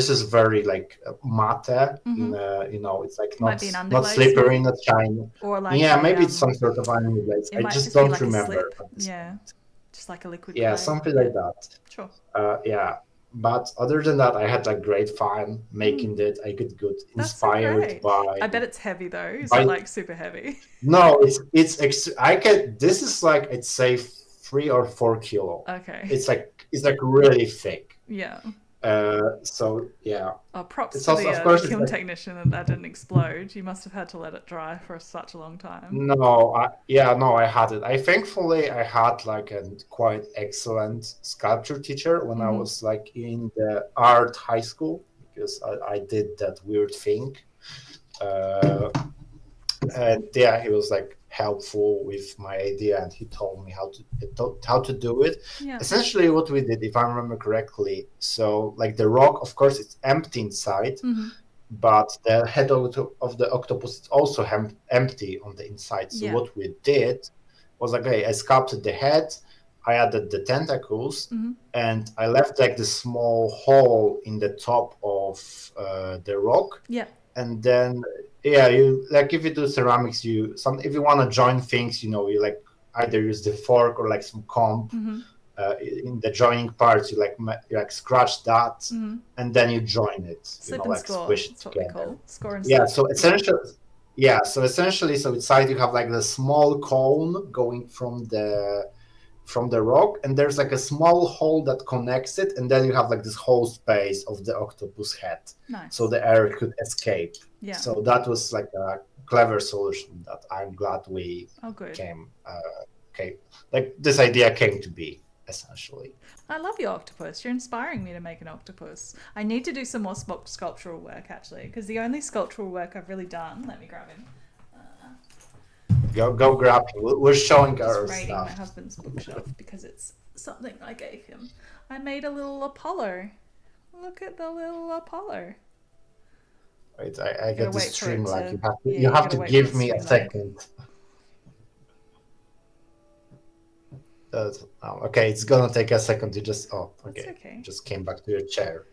is very like matte. Mm-hmm. It's like Might be an not underglaze, slippery, maybe, not shiny. or like Yeah, a maybe it's some sort of anime glaze. it I might just just be don't like a remember slip. at this Yeah, point. just like a liquid Yeah, clay. something Yeah, like that. sure. Yeah, but other than that, I had like great fun Mm, making it. I got that's so inspired great. I bet it's heavy though. Is it by like super heavy? no, I can. This is like I'd say 3 or 4 kilo. Okay. It's like really thick. Yeah. So yeah, Oh, props it's to also of the course it's kiln like technician that didn't explode. You must have had to let it dry for such a long time. no, I had it. Thankfully I had like a quite excellent sculpture teacher when I Mm-hmm. was like in the art high school, because I did that weird thing. Uh, and yeah, he was like helpful with my idea, and he told me how to do it. Yeah. Essentially what we did, if I remember correctly, so like the rock, of course it's empty inside, Mm-hmm. but the head of the octopus is also empty on the inside. So Yeah. what we did was, okay, I sculpted the head, I added the tentacles, Mm-hmm. and I left like the small hole in the top of the rock. Yeah. And then yeah, you like, if you do ceramics, if you want to join things, you like either use the fork or like some comb. Mm-hmm. In the joining parts, you like scratch that, Mm-hmm. and then you join it, Slip and like score. squish it That's what we together. call score and Yeah, slip. so essentially, so inside you have like the small cone going from the rock, and there's like a small hole that connects it, and then you have like this whole space of the octopus head, Nice. so the air could escape. Yeah. So that was like a clever solution that I'm glad we Oh, good. came. Like this idea came to be, essentially. I love your octopus. You're inspiring me to make an octopus. I need to do some more sculptural work, actually, because the only sculptural work I've really done. Let me grab him. Go grab him. We're showing Just our raiding my stuff. husband's bookshelf because it's something I gave him. I made a little Apollo. Look at the little Apollo. Wait, I Gotta get the wait for stream it lag. to- You have to, yeah, you you have gotta to wait for give the me a stream lag. second. Okay, it's gonna take a second to just. Oh, That's okay. okay. Just came back to your chair.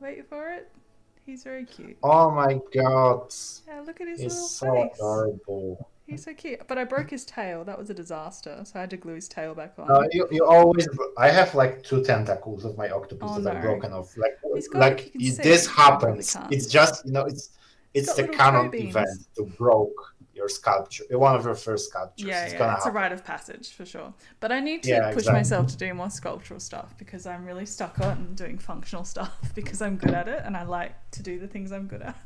Wait for it. He's very cute. Oh my god, Yeah, look at his he's little so face. adorable. He's so cute. But I broke his tail. That was a disaster. So I had to glue his tail back on. You always. I have like 2 tentacles of my octopus Oh, that are no. broken off. Like He's got, if you can this see, happens. you probably can't. It's just it's got the little canon toe beams. event to broke your sculpture. One of your first sculptures. Yeah, it's yeah, gonna it's a happen. rite of passage for sure. But I need to Yeah, push exactly. myself to do more sculptural stuff because I'm really stuck on doing functional stuff because I'm good at it and I like to do the things I'm good at.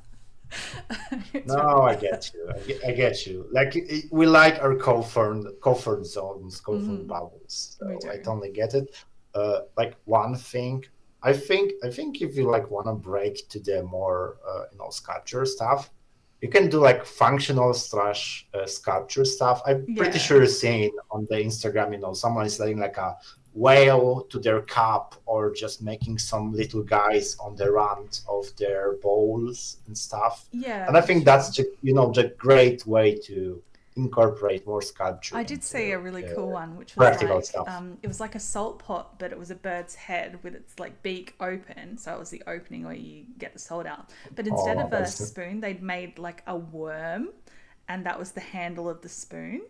It's No, really I get you. I get you. Like we like our comfort zones, comfort bubbles. We So do. I totally get it. Like one thing, I think if you like want to break to the more sculpture stuff, you can do like functional slash sculpture stuff. I'm pretty Yeah. sure you're seeing on the Instagram, someone is letting like a whale to their cup, or just making some little guys on the rand of their bowls and stuff. Yeah. And I for think sure. that's the great way to incorporate more sculpture. I did see a really cool one, which was practical like stuff. it was like a salt pot, but it was a bird's head with its like beak open, so it was the opening where you get the salt out. But instead of a that's- spoon, they'd made like a worm, and that was the handle of the spoon,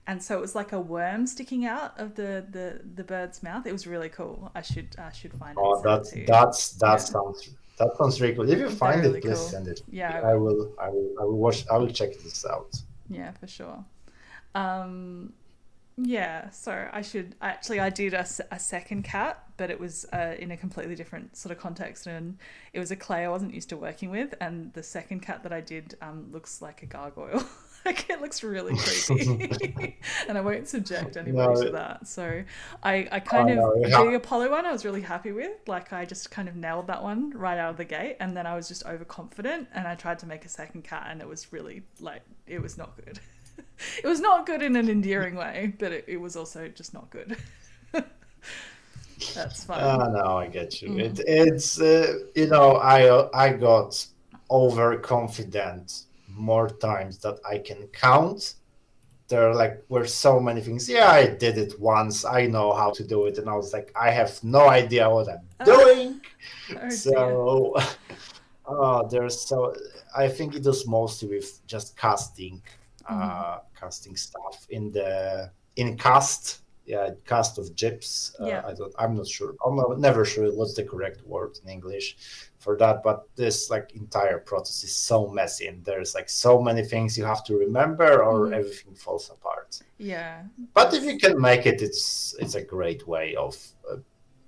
and so it was like a worm sticking out of the bird's mouth. It was really cool. I should find it. Oh, and send it to you. that sounds really cool. If you find really it, please cool. send it. Yeah, I will watch. I will check this out. Yeah, for sure. Yeah, so I did a second cat, but it was in a completely different sort of context, and it was a clay I wasn't used to working with, and the second cat that I did looks like a gargoyle. Like it looks really creepy, and I won't subject anybody to that. So I kind of the Apollo one I was really happy with. Like I just kind of nailed that one right out of the gate, and then I was just overconfident, and I tried to make a second cat, and it was really like it was not good. It was not good in an endearing way, but it was also just not good. That's fine. No, I get you. It's I got overconfident more times that I can count. There like were so many things. Yeah, I did it once. I know how to do it, and I was like, I have no idea what I'm Oh, doing. oh dear. So, there's so I think it was mostly with just Mm-hmm. casting stuff in cast. Yeah, cast of gyps. Yeah. I'm not sure. Never sure what's the correct word in English for that. But this like entire process is so messy, and there's like so many things you have to remember, or Mm-hmm. everything falls apart. Yeah. But if you That's can make it, it's a great way of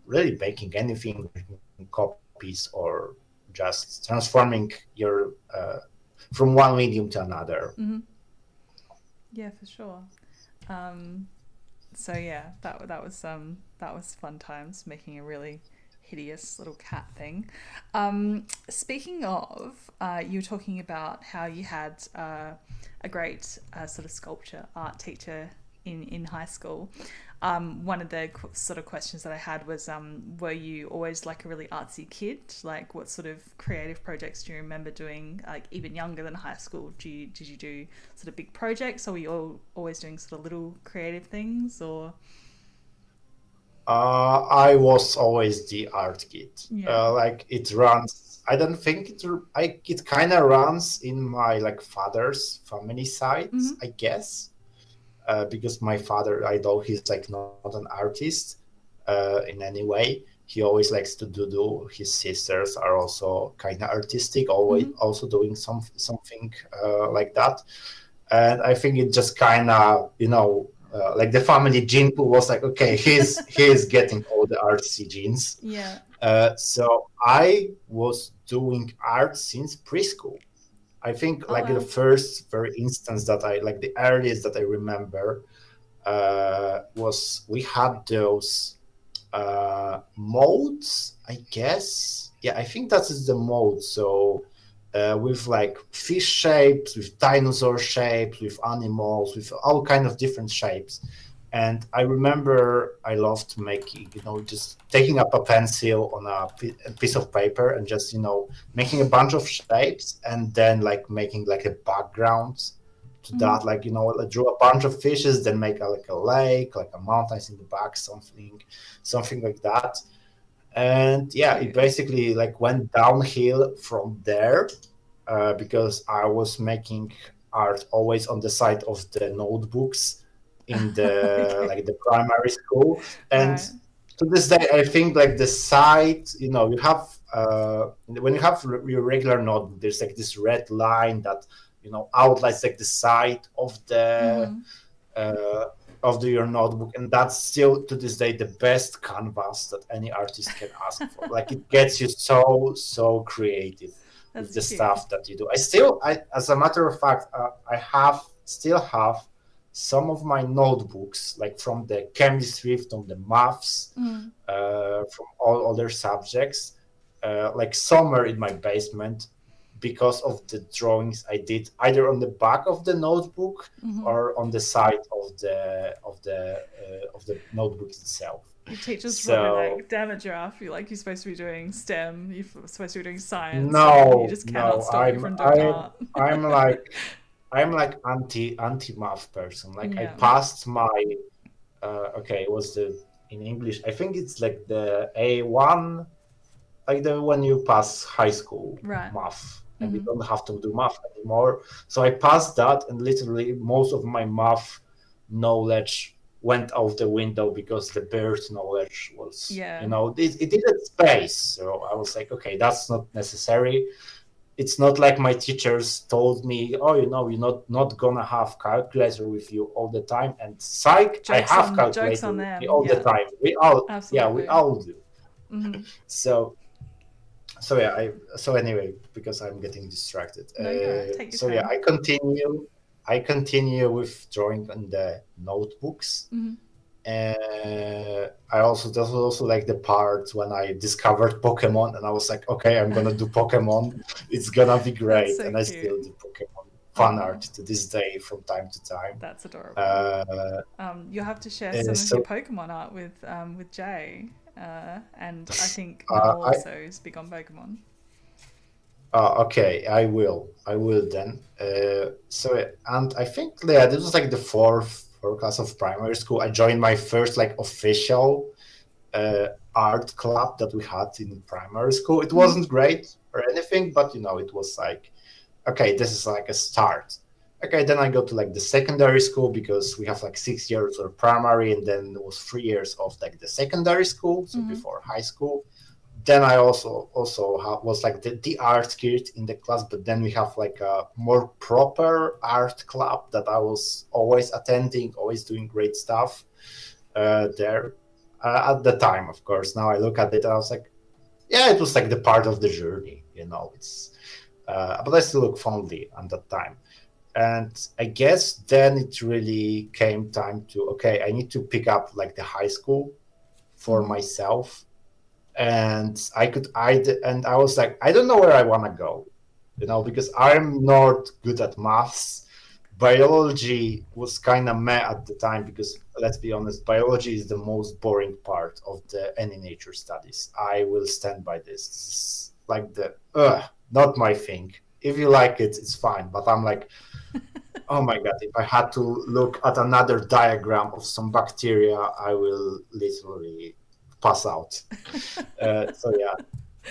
really making anything, making copies, or just transforming your from one medium to another. mm-hmm. Yeah, for sure. Um, so yeah, that was fun times making a really hideous little cat thing. Speaking of, you were talking about how you had a great sort of sculpture art teacher in high school. One of the sort of questions that I had was, were you always like a really artsy kid? Like, what sort of creative projects do you remember doing? Like, even younger than high school, did you do sort of big projects, or were you always doing sort of little creative things? Or I was always the art kid. yeah, Like it runs. I don't think it kind of runs in my like father's family side, mm-hmm. I guess. Because my father, I know he's like not an artist in any way. He always likes to do. His sisters are also kind of artistic, always Mm-hmm. also doing something like that. And I think it just kind of like the family gene pool was like, okay, he's getting all the artsy genes. Yeah. So I was doing art since preschool. I think Oh like the wow. first very instance that I like the earliest that I remember was we had those modes, I guess. Yeah, I think that is the mode. So with like fish shapes, with dinosaur shapes, with animals, with all kind of different shapes. And I remember I loved making, just taking up a pencil on a piece of paper and just, making a bunch of shapes and then like making like a background to Mm-hmm. that. Like, I drew a bunch of fishes, then make like a lake, like a mountains in the back, something like that. And yeah, it Cute. basically like went downhill from there because I was making art always on the side of the notebooks in the Okay. like the primary school. And Right. to this day, I think like the side, you have when you have your regular notebook, there's like this red line that outlines like the side Mm-hmm. uh, of your notebook, and that's still to this day the best canvas that any artist can ask for. Like it gets you so creative with That's the cute. stuff that you do. I as a matter of fact, I still have some of my notebooks, like from the chemistry, from the maths, Mm. from all other subjects, like somewhere in my basement, because of the drawings I did either on the back of the notebook Mm-hmm. or on the side of the notebook itself. Your teacher's probably So like, "Damn it, Giraffe! You're supposed to be doing STEM. You're supposed to be doing science, and you no, just cannot no, stop you from doing art." I'm like anti math person. Like I Yeah. passed my okay, it was the in English. I think it's like the A1, like the when you pass high school Right. math and you Mm-hmm. don't have to do math anymore. So I passed that, and literally most of my math knowledge went out the window because the bird knowledge was, Yeah. it didn't space. So I was like, okay, that's not necessary. It's not like my teachers told me, oh, you're not gonna have calculator with you all the time. And psych, I have Jokes calculator on with me them. all the Yeah. time. We Absolutely. all do. Mm-hmm. So so yeah, so anyway, because I'm getting distracted. No, you're right. Take your So yeah, time. I continue with drawing on the notebooks. Mm-hmm. That was also like the part when I discovered Pokemon, and I was like, okay, I'm gonna do Pokemon. It's gonna be That's great, so and I cute. still do Pokemon fan art Oh, to this day from time to time. that's adorable. Uh, You'll have to share some of your so Pokemon art with Jay. And I think uh, Noel I also is big on Pokemon. Okay, I will. I will then. And I think, yeah, this was like the fourth class of primary school. I joined my first like official uh, art club that we had in primary school. It Mm-hmm. wasn't great or anything, but it was like, okay, this is like a start. Okay, then I go to like the secondary school because we have like 6 years of primary, and then it was 3 years of like the secondary school, so Mm-hmm. before high school. Then I was like the art kid in the class, but then we have like a more proper art club that I was always attending, always doing great stuff there at the time. Of course, now I look at it, I was like, yeah, it was like the part of the journey, it's. But I still look fondly on that time. And I guess then it really came time to, okay, I need to pick up like the high school for Mm-hmm. myself. And I was like, I don't know where I want to go, because I'm not good at maths. Biology was kind of meh at the time because, let's be honest, biology is the most boring part of the any nature studies. I will stand by this. It's like not my thing. If you like it, it's fine. But I'm like, oh my god, if I had to look at another diagram of some bacteria, I will literally pass out. So yeah,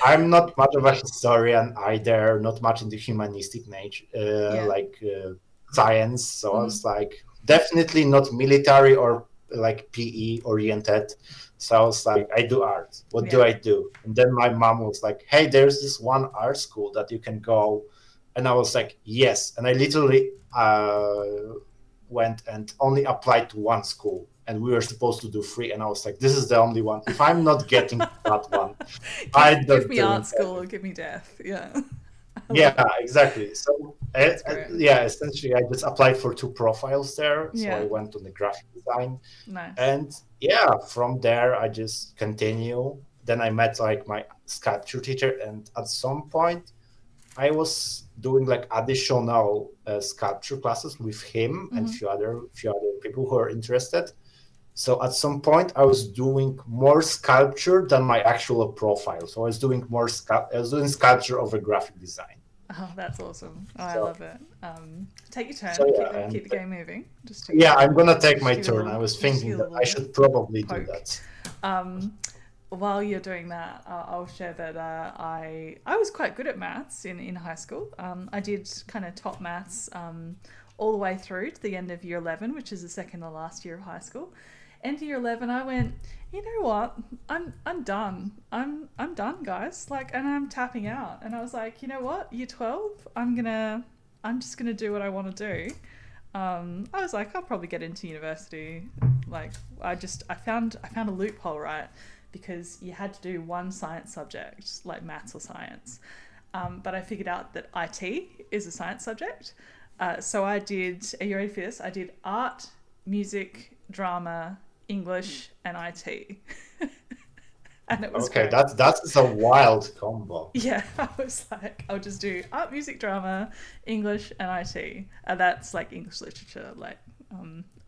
I'm not much of a historian either, not much into humanistic nature, Yeah. science. So I Mm-hmm. was like, definitely not military or like PE oriented. So I was like, I do art. What do Yeah. I do? And then my mom was like, hey, there's this one art school that you can go. And I was like, yes. And I literally went and only applied to one school. And we were supposed to do three. And I was like, this is the only one. If I'm not getting that one, I'm Give not me doing art school or anything. give me death. Yeah. I love Yeah, it. exactly. So, That's great. yeah, essentially, I just applied for two profiles there. So I Yeah. went on the graphic design. Nice. And yeah, from there, I just continue. Then I met like my sculpture teacher. And at some point, I was doing like additional sculpture classes with him and Mm-hmm. few other people who are interested. So at some point, I was doing more sculpture than my actual profile. So I was doing I was doing sculpture over graphic design. Oh, that's awesome. Oh, I So love it. Take your so turn. Keep yeah, keep and the game moving. Just to yeah, I'm gonna take just my give you a turn. I little was just thinking give you a that I little should probably do poke. that. Um, while you're doing that, I'll share that I was quite good at maths in high school. I did kind of top maths all the way through to the end of year 11, which is the second to last year of high school. End of year 11, I went, you know what? I'm done. I'm done, guys. Like, and I'm tapping out. And I was like, you know what? Year 12, I'm just gonna do what I want to do. I was like, I'll probably get into university. Like, I found a loophole, right? Because you had to do one science subject, like maths or science. But I figured out that IT is a science subject. So I did. Are you ready for this? I did art, music, drama, English, and IT, and it was Okay, great. that's a wild combo. Yeah, I was like, I'll just do art, music, drama, English, and IT. And that's like English literature, like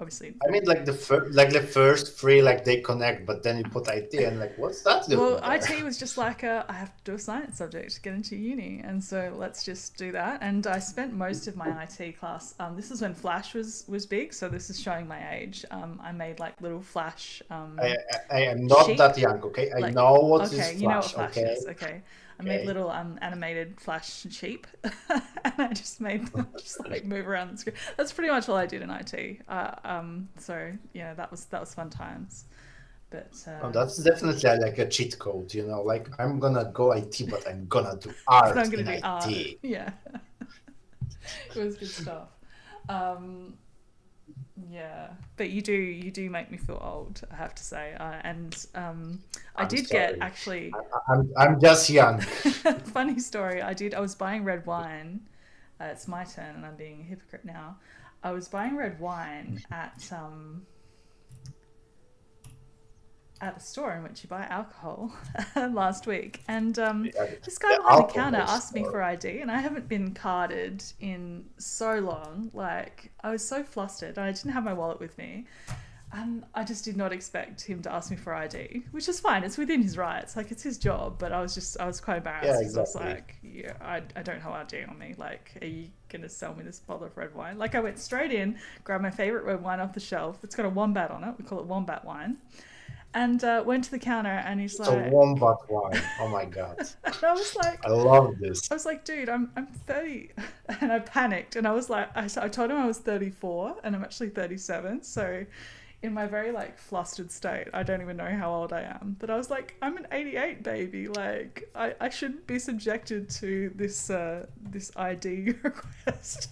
obviously. I mean, like the first three, like they connect, but then you put IT and like, what's that Well, doing there? IT was just like I have to do a science subject to get into uni, and so let's just do that. And I spent most of my IT class. This is when Flash was big, so this is showing my age. I made like little Flash I am not sheep. that young, okay? I Like, know what is okay, you know what Flash, Flash okay? is. Okay, I made Okay. little animated Flash sheep, and I just made them just like move around the screen. That's pretty much all I did in IT. So yeah, that was fun times. But Oh, that's definitely like a cheat code, Like I'm gonna go IT, but I'm gonna do art I'm gonna in do art. IT. Yeah, it was good stuff. Um, yeah, but you do make me feel old. I have to say, and I I'm did get sorry. actually I'm just young. funny story. I was buying red wine. It's my turn, and I'm being a hypocrite now. I was buying red wine at the store in which you buy alcohol last week, and Yeah, this guy the behind the counter alcohol asked me store. for ID, and I haven't been carded in so long. Like, I was so flustered. I didn't have my wallet with me. And I just did not expect him to ask me for ID, which is fine. It's within his rights. Like, it's his job. But I was quite Yeah, embarrassed because I was exactly. like, yeah, I don't have ID on me. Like, are you going to sell me this bottle of red wine? Like, I went straight in, grabbed my favorite red wine off the shelf. It's got a wombat on it. We call it wombat wine. And went to the counter and he's It's a like, wombat wine. Oh my god. and I was like, I love this. dude, I'm 30, and I panicked, and I was like, I told him I was 34, and I'm actually 37. So, in my very like flustered state, I don't even know how old I am, but I was like, I'm an 88 baby. Like, I shouldn't be subjected to this ID request.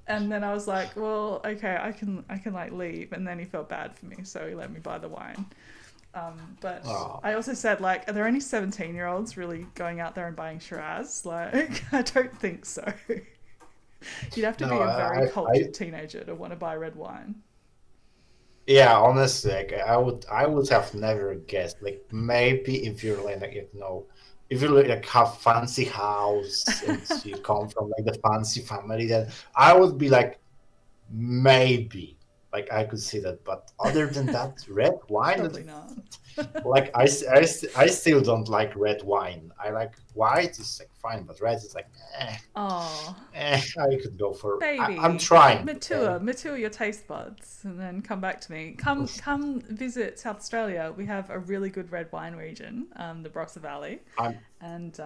And then I was like, well, okay, I can like leave. And then he felt bad for me, so he let me buy the wine. But Oh, I also said, like, are there any 17-year-olds really going out there and buying Shiraz? Like, I don't think so. You'd have to be no, a very I cultured teenager to want to buy red wine. yeah, honestly, like, I would have never guessed. Like, maybe if you're like, if you like have fancy house and you come from like the fancy family, then I would be like, maybe, like I could see that. But other than that, red wine, Probably not. like I still don't like red wine. I like white is like fine, but red is like, Oh, I could go for. I'm baby, trying. Okay. mature your taste buds, and then come back to me. Come visit South Australia. We have a really good red wine region, the Barossa Valley, I'm and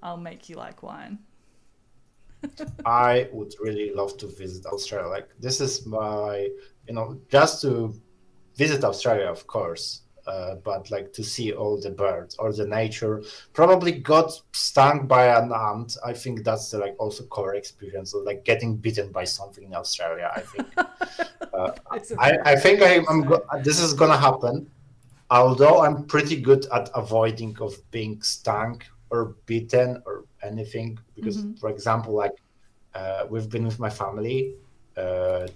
I'll make you like wine. I would really love to visit Australia. Like, this is my, just to visit Australia, of course, but like to see all the birds or the nature. Probably got stung by an ant. I think that's the like also core experience of like getting bitten by something in Australia. I think. Uh, It's a I very think good thing to say. this is gonna happen. Although I'm pretty good at avoiding of being stung or bitten or anything, because, Mm-hmm. for example, like we've been with my family uh,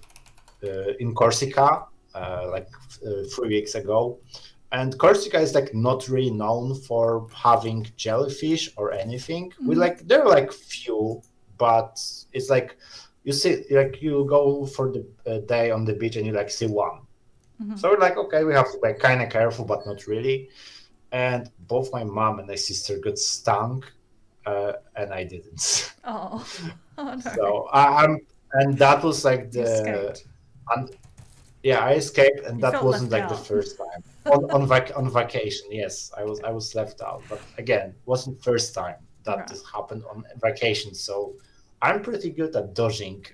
in Corsica like 3 weeks ago, and Corsica is like not really known for having jellyfish or anything. We Mm-hmm. like there are like few, but it's like you see like you go for the day on the beach and you like see one. Mm-hmm. So we're like, okay, we have to be kind of careful, but not really. And both my mom and my sister got stung, and I didn't. Oh, oh no, So and that was like you escaped. and yeah, I escaped, and You that felt wasn't left like the out. first time on vacation. Yes, I was left out, but again, wasn't first time that Right. this happened on vacation. So I'm pretty good at dodging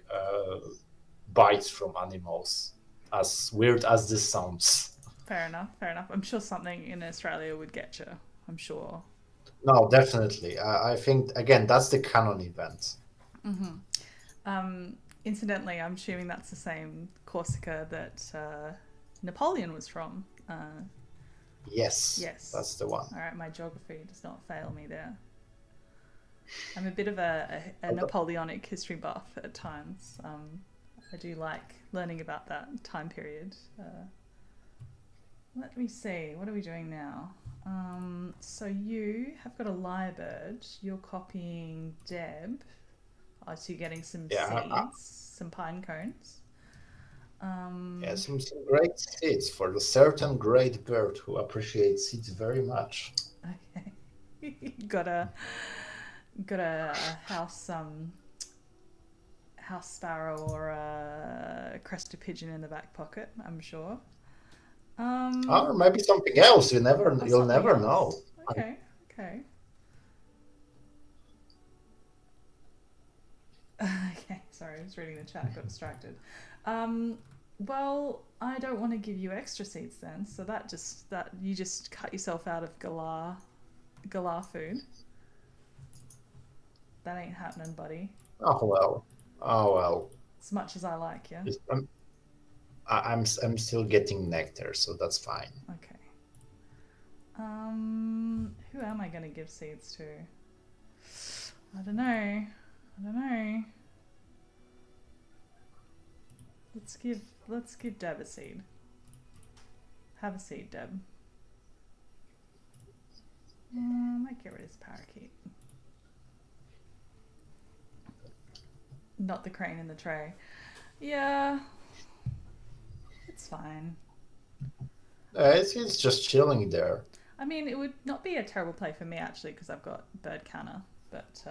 bites from animals, as weird as this sounds. Fair enough. Fair enough. I'm sure something in Australia would get you. I'm sure. No, definitely. I think again that's the canon event. Mm-hmm. Um, Incidentally, I'm assuming that's the same Corsica that Napoleon was from. Yes, Yes. that's the one. All right, my geography does not fail me there. I'm a bit of a Napoleonic history buff at times. I do like learning about that time period. Let me see. What are we doing now? So you have got a lyrebird. You're copying Deb. Oh, so you're getting some Yeah, seeds, some pine cones. yeah, Um, some great seeds for the certain great bird who appreciates seeds very much. okay. got a got a house sparrow or a crested pigeon in the back pocket. I'm sure. Or Um, maybe something else. or You'll something never know. else. Okay. Okay. Okay, sorry, I was reading the chat, got distracted. Um, well, I don't want to give you extra seats then, so that you just cut yourself out of galah food. That ain't happening, buddy. Oh well. Oh well. As much as I like you. It's- I'm still getting nectar, so that's fine. Okay. Who am I gonna give seeds to? I don't know. I don't know. Let's give Deb a seed. Have a seed, Deb. I might get rid of this parakeet. Not the crane in the tray. Yeah, it's fine. It's just chilling there. I mean, it would not be a terrible play for me actually because I've got bird canner, but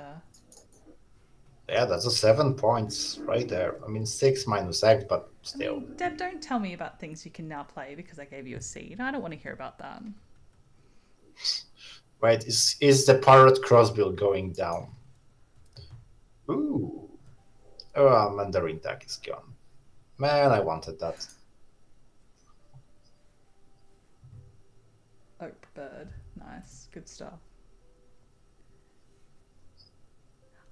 Yeah, that's a 7 points right there. I mean, 6 - X, but I still. mean, Deb, don't tell me about things you can now play because I gave you a seed. I don't want to hear about that. Right, is the parrot crossbill going down? Ooh. Oh, Mandarin Duck is gone. Man, I wanted that. Oak bird, nice, good stuff.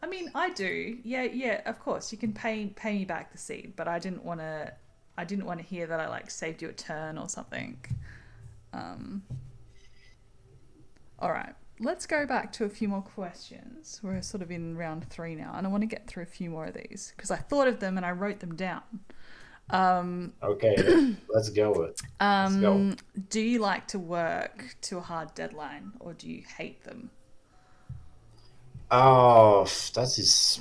I mean, I do. Yeah, yeah. Of course, you can pay me back the seed, but I didn't want to. I didn't want to hear that I like saved you a turn or something. Um, all right, let's go back to a few more questions. We're sort of in round three now, and I want to get through a few more of these because I thought of them and I wrote them down. Um, Okay, let's go. Let's go. um, do you like to work to a hard deadline or do you hate them? Oh, that is.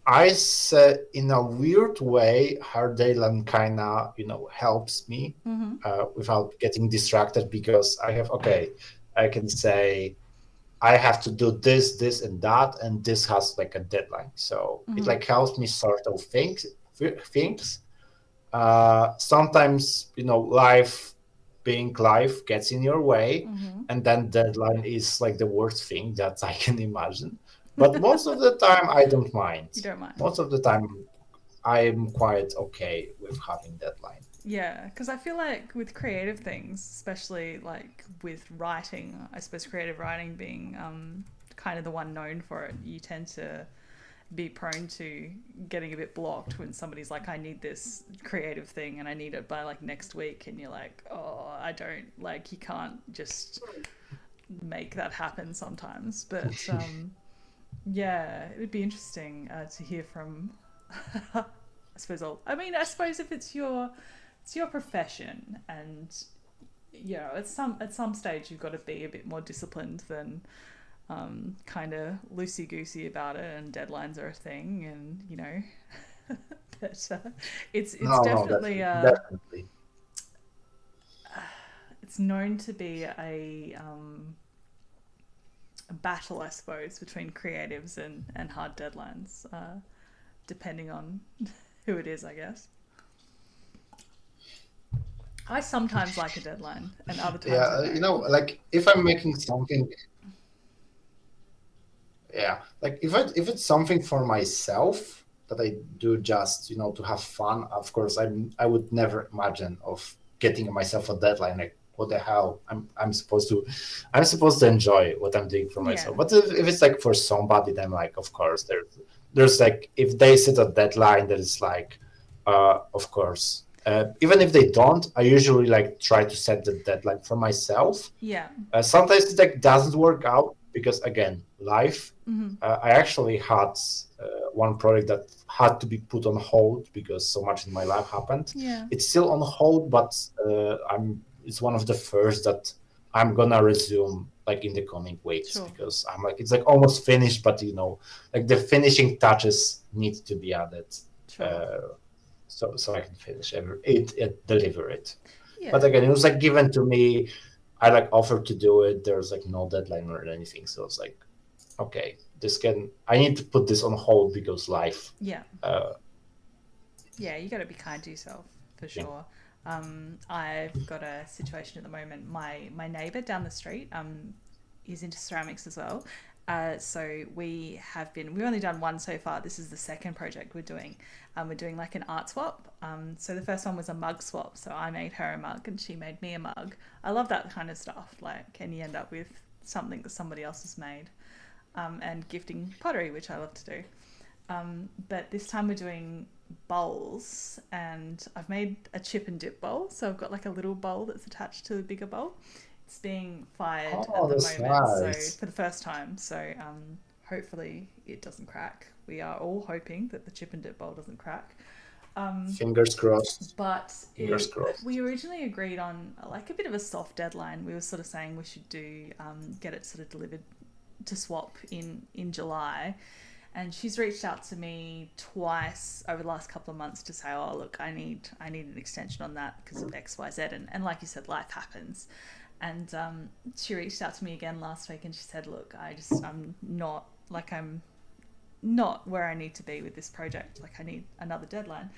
I said in a weird way, hard deadline kind of helps me Mm-hmm. without getting distracted because I have okay, I can say I have to do this, this, and that, and this has like a deadline. So it Mm-hmm. like helps me sort of things. Sometimes life being life gets in your way, Mm-hmm. and then deadline is like the worst thing that I can imagine. But most of the time, I don't You mind. don't mind. Most of the time, I'm quite okay with having deadline. Yeah, because I feel like with creative things, especially like with writing, I suppose creative writing being kind of the one known for it, you tend to be prone to getting a bit blocked when somebody's like, I need this creative thing and I need it by like next week. And you're like, oh, I don't, like, you can't just make that happen sometimes. But yeah, it would be interesting to hear from. I suppose if it's your profession, and at some stage you've got to be a bit more disciplined than kind of loosey goosey about it, and deadlines are a thing, and but it's No, no, definitely definitely. it's known to be a battle, I suppose, between creatives and hard deadlines, depending on who it is, I guess. I sometimes like a deadline, and other times I Yeah, don't. like if I'm making something, yeah, like if it's something for myself that I do just to have fun. Of course, I would never imagine of getting myself a deadline. Like what the hell? I'm supposed to enjoy what I'm doing for Yeah, myself. But if it's like for somebody, then like of course there's like if they set a deadline that is like of course. Even if they don't, I usually like try to set the deadline for myself. yeah, Sometimes it like doesn't work out because again, life. mm-hmm. I actually had one project that had to be put on hold because so much in my life happened. Yeah, It's still on hold, but I'm. It's one of the first that I'm gonna resume like in the coming weeks sure, because I'm like it's like almost finished, but like the finishing touches need to be added. sure. Uh, so I can finish it deliver it. But Yeah, again, it was like given to me. I like offered to do it. There's like no deadline or anything, so it's like, okay, I need to put this on hold because life. yeah, Uh, yeah. You got to be kind to yourself for thing. sure. I've got a situation at the moment. My neighbour down the street is into ceramics as well. So we've only done one so far. This is the second project we're doing. We're doing like an art swap. So the first one was a mug swap. So I made her a mug and she made me a mug. I love that kind of stuff. Like, and you end up with something that somebody else has made. And gifting pottery, which I love to do. But this time we're doing bowls, and I've made a chip and dip bowl. So I've got like a little bowl that's attached to the bigger bowl. It's being fired at Oh, the that's moment, so nice. for the first time. So hopefully it doesn't crack. We are all hoping that the chip and dip bowl doesn't crack. Um, Fingers crossed. but Fingers we crossed. originally agreed on like a bit of a soft deadline. We were sort of saying we should do get it sort of delivered to swap in July, and she's reached out to me twice over the last couple of months to say, oh look, I need an extension on that because of XYZ, and like you said, life happens. And she reached out to me again last week and she said, look, I'm not where I need to be with this project. Like I need another deadline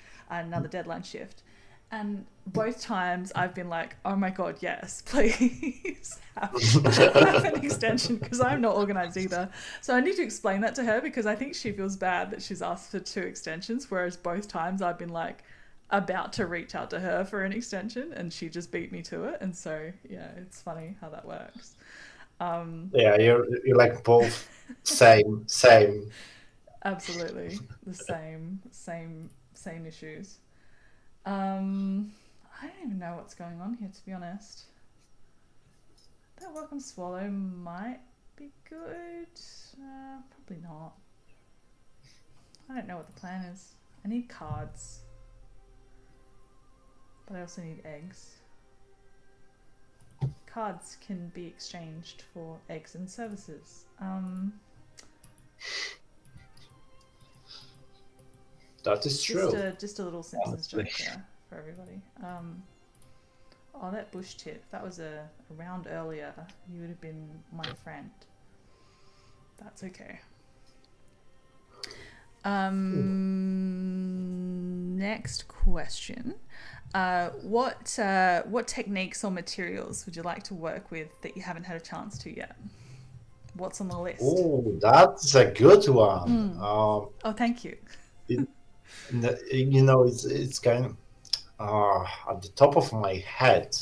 shift. And both times I've been like, oh my God, yes, please have an extension, because I'm not organised either. So I need to explain that to her, because I think she feels bad that she's asked for 2 extensions, whereas both times I've been like about to reach out to her for an extension and she just beat me to it. And so, yeah, it's funny how that works. Yeah, you're like both same. Absolutely. The same issues. I don't even know what's going on here, to be honest. That Welcome Swallow might be good. Probably not. I don't know what the plan is. I need cards. But I also need eggs. Cards can be exchanged for eggs and services. That is true. Just a little Simpsons joke there for everybody. Oh, that bush tip. That was a round earlier. You would have been my friend. That's okay. Next question. What techniques or materials would you like to work with that you haven't had a chance to yet? What's on the list? Oh, that's a good one. Oh, thank you. It's kind of at the top of my head.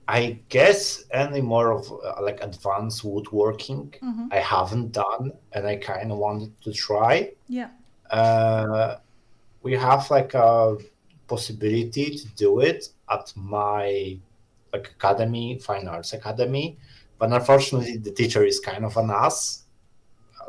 I guess any more of like advanced woodworking I haven't done, and I kind of wanted to try. Yeah. We have like a possibility to do it at my like academy, fine arts academy, but unfortunately the teacher is kind of an ass,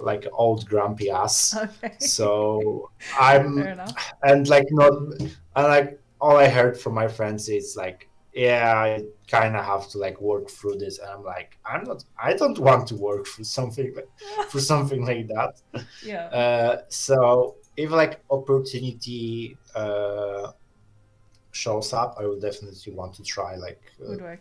like old grumpy ass. Okay. So Fair enough. and like not, and like all I heard from my friends is like, yeah, I kind of have to like work through this, and I'm like, I don't want to work for something like that. Yeah. So if like opportunity shows up, I will definitely want to try like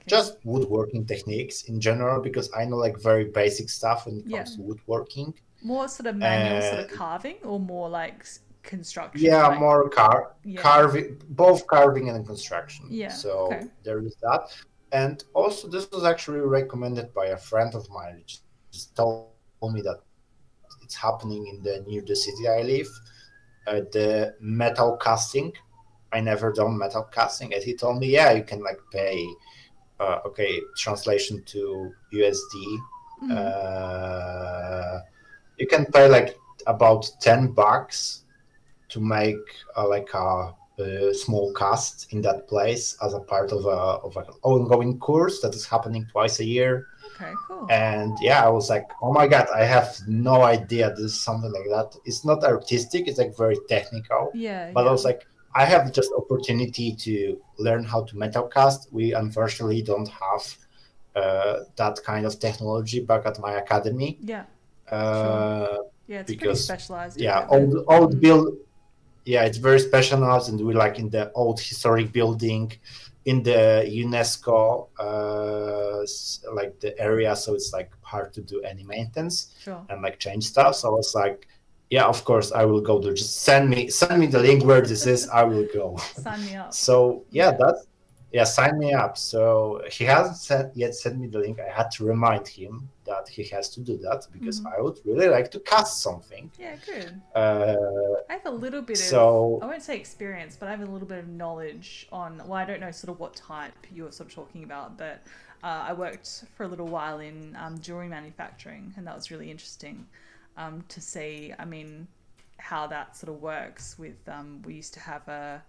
just woodworking techniques in general, because I know like very basic stuff when it comes to woodworking. More sort of manual sort of carving, or more like construction? Yeah, like, more carving, both carving and construction. Yeah. So there is that. And also this was actually recommended by a friend of mine, which just told me that it's happening near the city I live. The metal casting. I never done metal casting, and he told me, yeah, you can like pay. Translation to USD. You can pay like about $10 to make a small cast in that place as a part of an ongoing course that is happening twice a year. Okay, cool. And yeah, I was like, oh my God, I have no idea this is something like that. It's not artistic, it's like very technical. Yeah. But I was like, I have just opportunity to learn how to metal cast. We unfortunately don't have that kind of technology back at my academy. Yeah. Sure. Yeah, it's pretty specialized. Yeah, old build. Yeah, it's very specialized, and we're like in the old historic building, in the UNESCO like the area, so it's like hard to do any maintenance and like change stuff. So I was like, yeah, of course I will go there. Just send me the link where this is. I will go. Sign me up. So sign me up. So he hasn't yet sent me the link. I had to remind him that he has to do that, because I would really like to cast something. Yeah, good. I have a little bit I won't say experience, but I have a little bit of knowledge on, well, I don't know sort of what type you're sort of talking about, but I worked for a little while in jewelry manufacturing, and that was really interesting to see, I mean, how that sort of works with, we used to have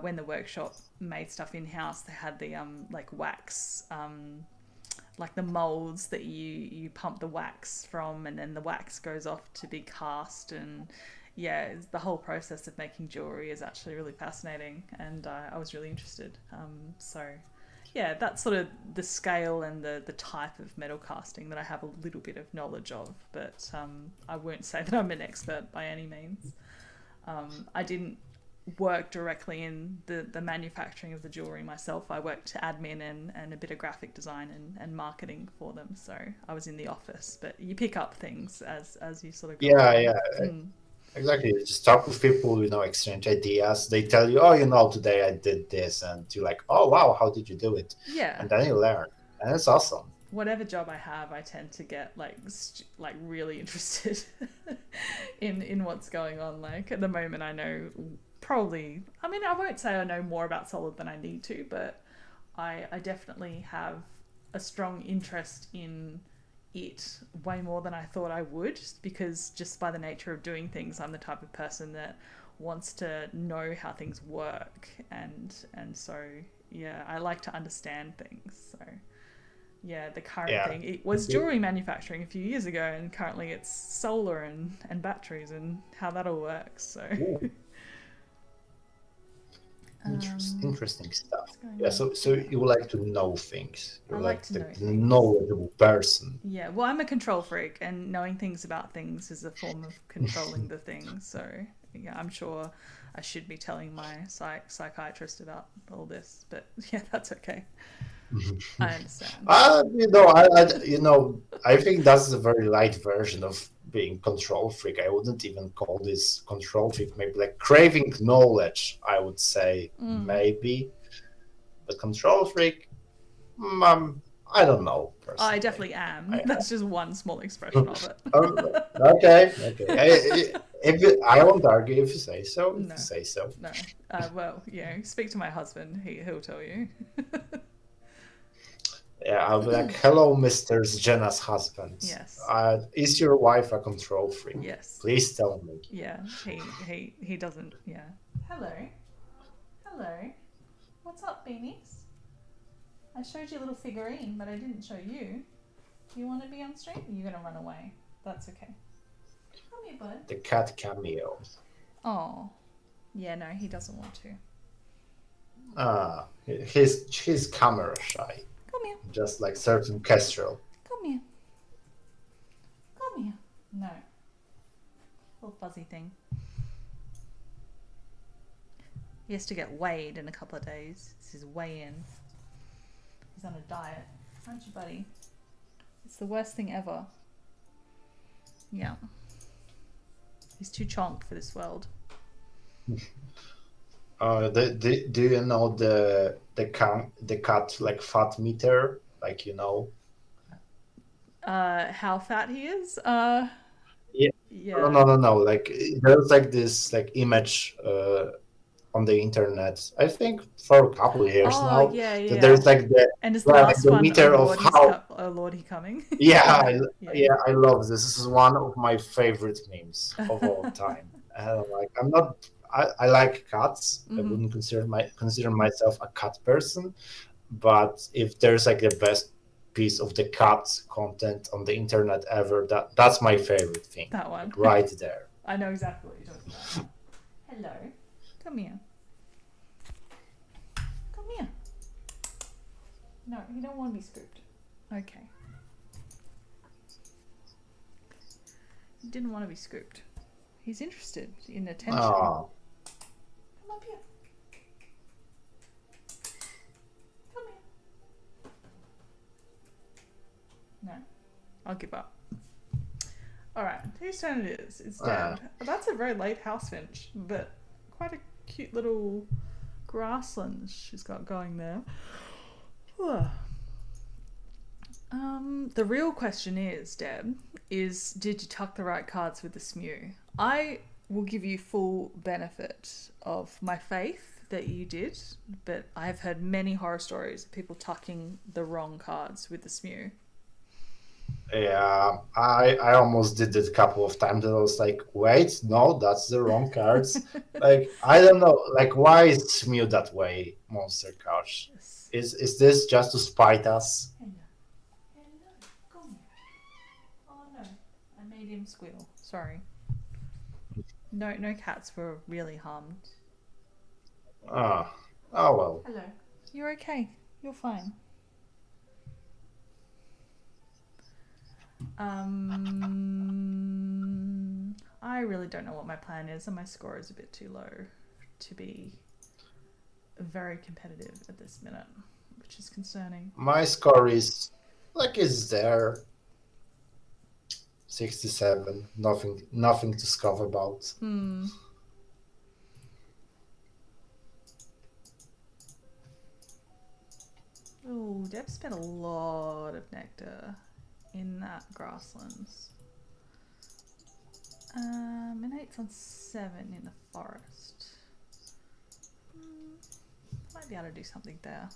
when the workshop made stuff in-house, they had the like wax, like the molds that you pump the wax from, and then the wax goes off to be cast. And yeah, the whole process of making jewelry is actually really fascinating, and I was really interested. So yeah, that's sort of the scale and the type of metal casting that I have a little bit of knowledge of, but I won't say that I'm an expert by any means. I didn't work directly in the manufacturing of the jewelry myself. I worked admin and a bit of graphic design and marketing for them. So I was in the office, but you pick up things as you sort of go Yeah, along. yeah, exactly. You just talk with people, exchange ideas. They tell you, oh, today I did this, and you're like, oh wow, how did you do it? Yeah. And then you learn, and it's awesome. Whatever job I have, I tend to get like really interested in what's going on. Like at the moment, I know probably. I mean, I won't say I know more about solid than I need to, but I definitely have a strong interest in it way more than I thought I would, because just by the nature of doing things, I'm the type of person that wants to know how things work, and so yeah, I like to understand things. So yeah, the current Yeah. thing, it was jewelry manufacturing a few years ago, and currently it's solar and batteries and how that all works. So Ooh, um, interesting stuff. what's going Yeah. on So here? you like to know things. I You're like like to the know things. knowledgeable person. Yeah, well, I'm a control freak, and knowing things about things is a form of controlling the things. So, yeah, I'm sure I should be telling my psychiatrist about all this, but yeah, that's okay. I understand. I think that's a very light version of being control freak. I wouldn't even call this control freak. Maybe like craving knowledge, I would say Mm. maybe. But control freak, I don't know I personally. definitely am. I, That's just one small expression of it. okay, okay. I won't argue if you say so. If you No, say so. no. Well, speak to my husband. He'll tell you. Yeah, I'll be like, hello, Mr. Jenna's husband. Yes, Is your wife a control freak? yes. Please tell me. Yeah, he doesn't. Yeah. Hello, hello. What's up, beanies? I showed you a little figurine, but I didn't show you. You want to be on stream? You're gonna run away. That's okay. Come here, bud. The cat cameo. Oh, yeah. No, he doesn't want to. He's camera shy, Come here. just like certain Kestrel. Come here. Come here. No, little fuzzy thing. He has to get weighed in a couple of days. This is weigh-in. He's on a diet, aren't you, buddy? It's the worst thing ever. Yeah. He's too chonk for this world. Do you know the cat like fat meter? Like How fat he is? Yeah. Yeah. No. Like there's like this like image on the internet. I think for a couple of years Oh, now yeah, that yeah. there's like And is the like last the one, oh meter of Lord, how. oh Lord, he coming? Yeah, Yeah. yeah, I love this. This is one of my favorite memes of all time. Like I'm not. I like cats. I Mm-hmm. wouldn't consider myself a cat person, but if there's like the best piece of the cat content on the internet ever, that's my favorite thing. That one. Like, right there. I know exactly what you're talking about. Hello. Come here. Come here. No, you don't want to be scooped. Okay. He didn't want to be scooped. He's interested in attention. Oh, Come up here. Come here. No, I'll give up. All right, whose turn it is? It's Dad. That's a very late house finch, but quite a cute little grassland she's got going there. The real question is, Deb, did you tuck the right cards with the SMU? I will give you full benefit of my faith that you did, but I've heard many horror stories of people tucking the wrong cards with the SMU. yeah. I almost did it a couple of times. And I was like, wait, no, that's the wrong cards. Like I don't know. Like why is Mew that way, Monster Couch? Yes. Is this just to spite us? Hello. Hello. Come here. Oh no. I made him squeal. Sorry. No cats were really harmed. Oh well. Hello. You're okay. You're fine. I really don't know what my plan is, and my score is a bit too low to be very competitive at this minute, which is concerning. My score is is there 67. Nothing to scoff about. Oh, Deb spent a lot of nectar in that grasslands. Minate's on 7 in the forest. Might be able to do something there.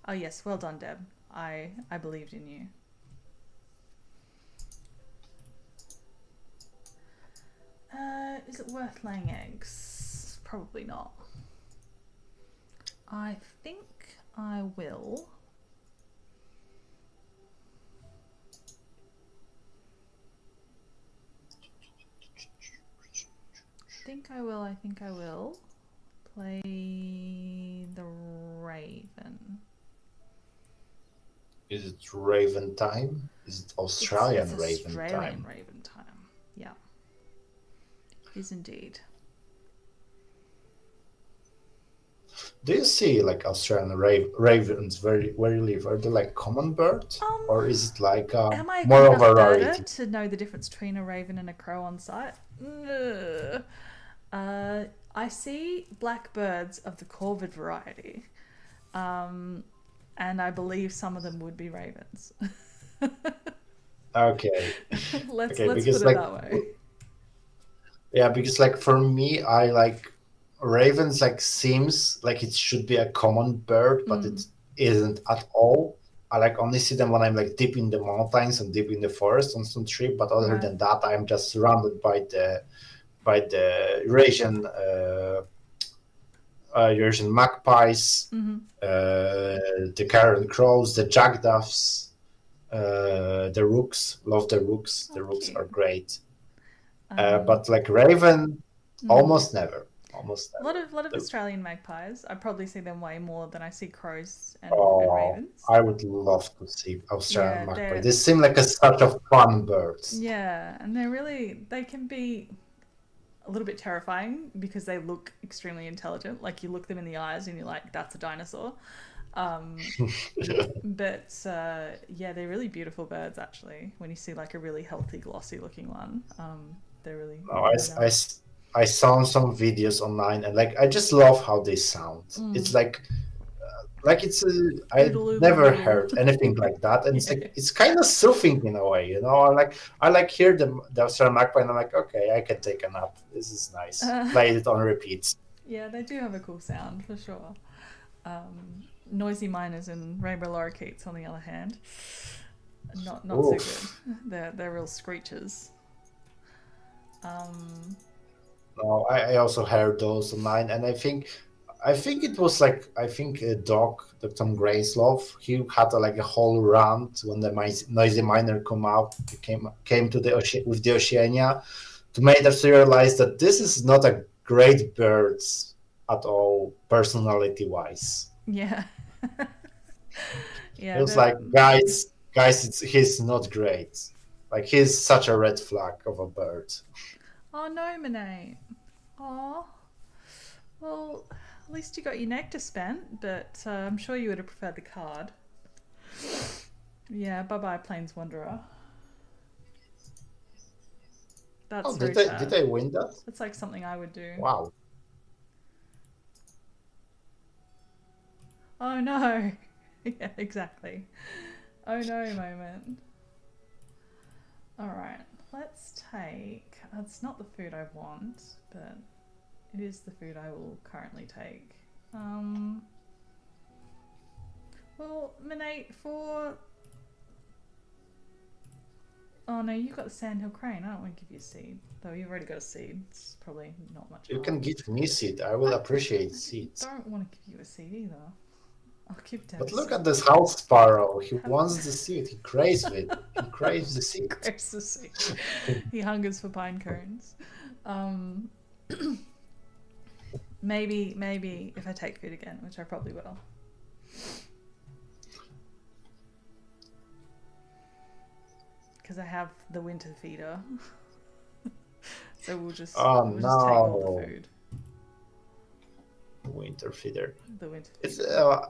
Oh yes, well done, Deb. I believed in you. Is it worth laying eggs? Probably not. I think I will. I think I will play the Raven. Is it Raven time? Is it Australian it's Raven Australian time? Raven time. Yeah. It is indeed. Do you see Australian ravens where you live? Are they common birds, or is it am I more good of a enough birder rarity? to know the difference between a raven and a crow on site? I see black birds of the corvid variety, and I believe some of them would be ravens. Okay, let's okay, put because it that way. yeah, because for me, I ravens seems like it should be a common bird, but it isn't at all. I only see them when I'm deep in the mountains and deep in the forest on some trip. But other than that, I'm just surrounded by the Eurasian magpies, the Karen crows, the jackdaws, the rooks. Love the rooks. The rooks are great. But raven, almost never. Almost never. A lot of Australian magpies. I probably see them way more than I see crows and ravens. I would love to see Australian magpies. They they're- seem like a sort of fun birds. Yeah, and they can be a little bit terrifying because they look extremely intelligent. Like you look them in the eyes and you're like, that's a dinosaur. But yeah, they're really beautiful birds actually. When you see a really healthy, glossy looking one, they're really. Nice. I saw some videos online and I just love how they sound. It's it's I never heard anything like that, and it's kind of soothing in a way, I hear the Australian magpie and I'm like, okay, I can take a nap. This is nice. Play it on repeat. Yeah, they do have a cool sound for sure. Noisy miners and rainbow lorikeets, on the other hand, not so good. They're real screechers. No, I also heard those online, and I think it was a dog, the Tom Graislove. He had a whole rant when the noisy miner came to with the Oceania to make us realize that this is not a great bird at all, personality wise. Yeah. Yeah. It was guys, he's not great. He's such a red flag of a bird. Oh no, Monet. Oh. Well, at least you got your nectar spent, but I'm sure you would have preferred the card. Yeah, bye-bye, Plains Wanderer. That's did they win that? That's something I would do. Wow. Oh no. Yeah, exactly. Oh no moment. Alright, let's take... It's not the food I want, but it is the food I will currently take. Well, Minate, for... Oh no, you've got the Sandhill Crane. I don't want to give you a seed. Though you've already got a seed. It's probably not much. You can give me seed. I will appreciate seeds. I don't want to give you a seed either. I'll give Deb But look at this house sparrow. He wants the seed. He craves it. He craves the seed. Craves the seed. He hungers for pine cones. Maybe if I take food again, which I probably will. Because I have the winter feeder. So we'll just take all the no, food. winter feeder. The winter It's feeder.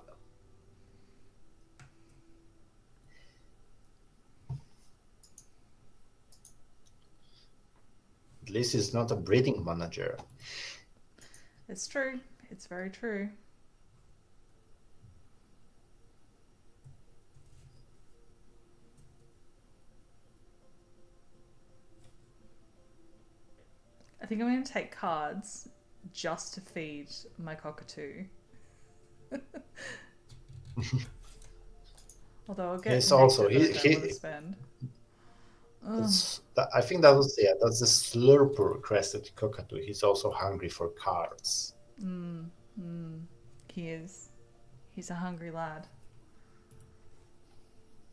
at least it's not a breeding manager. It's true. It's very true. I think I'm going to take cards just to feed my cockatoo. Although I'll get He's nectar also that I don't want to spend. I think that's the slurper crested cockatoo. He's also hungry for cards. He is. He's a hungry lad.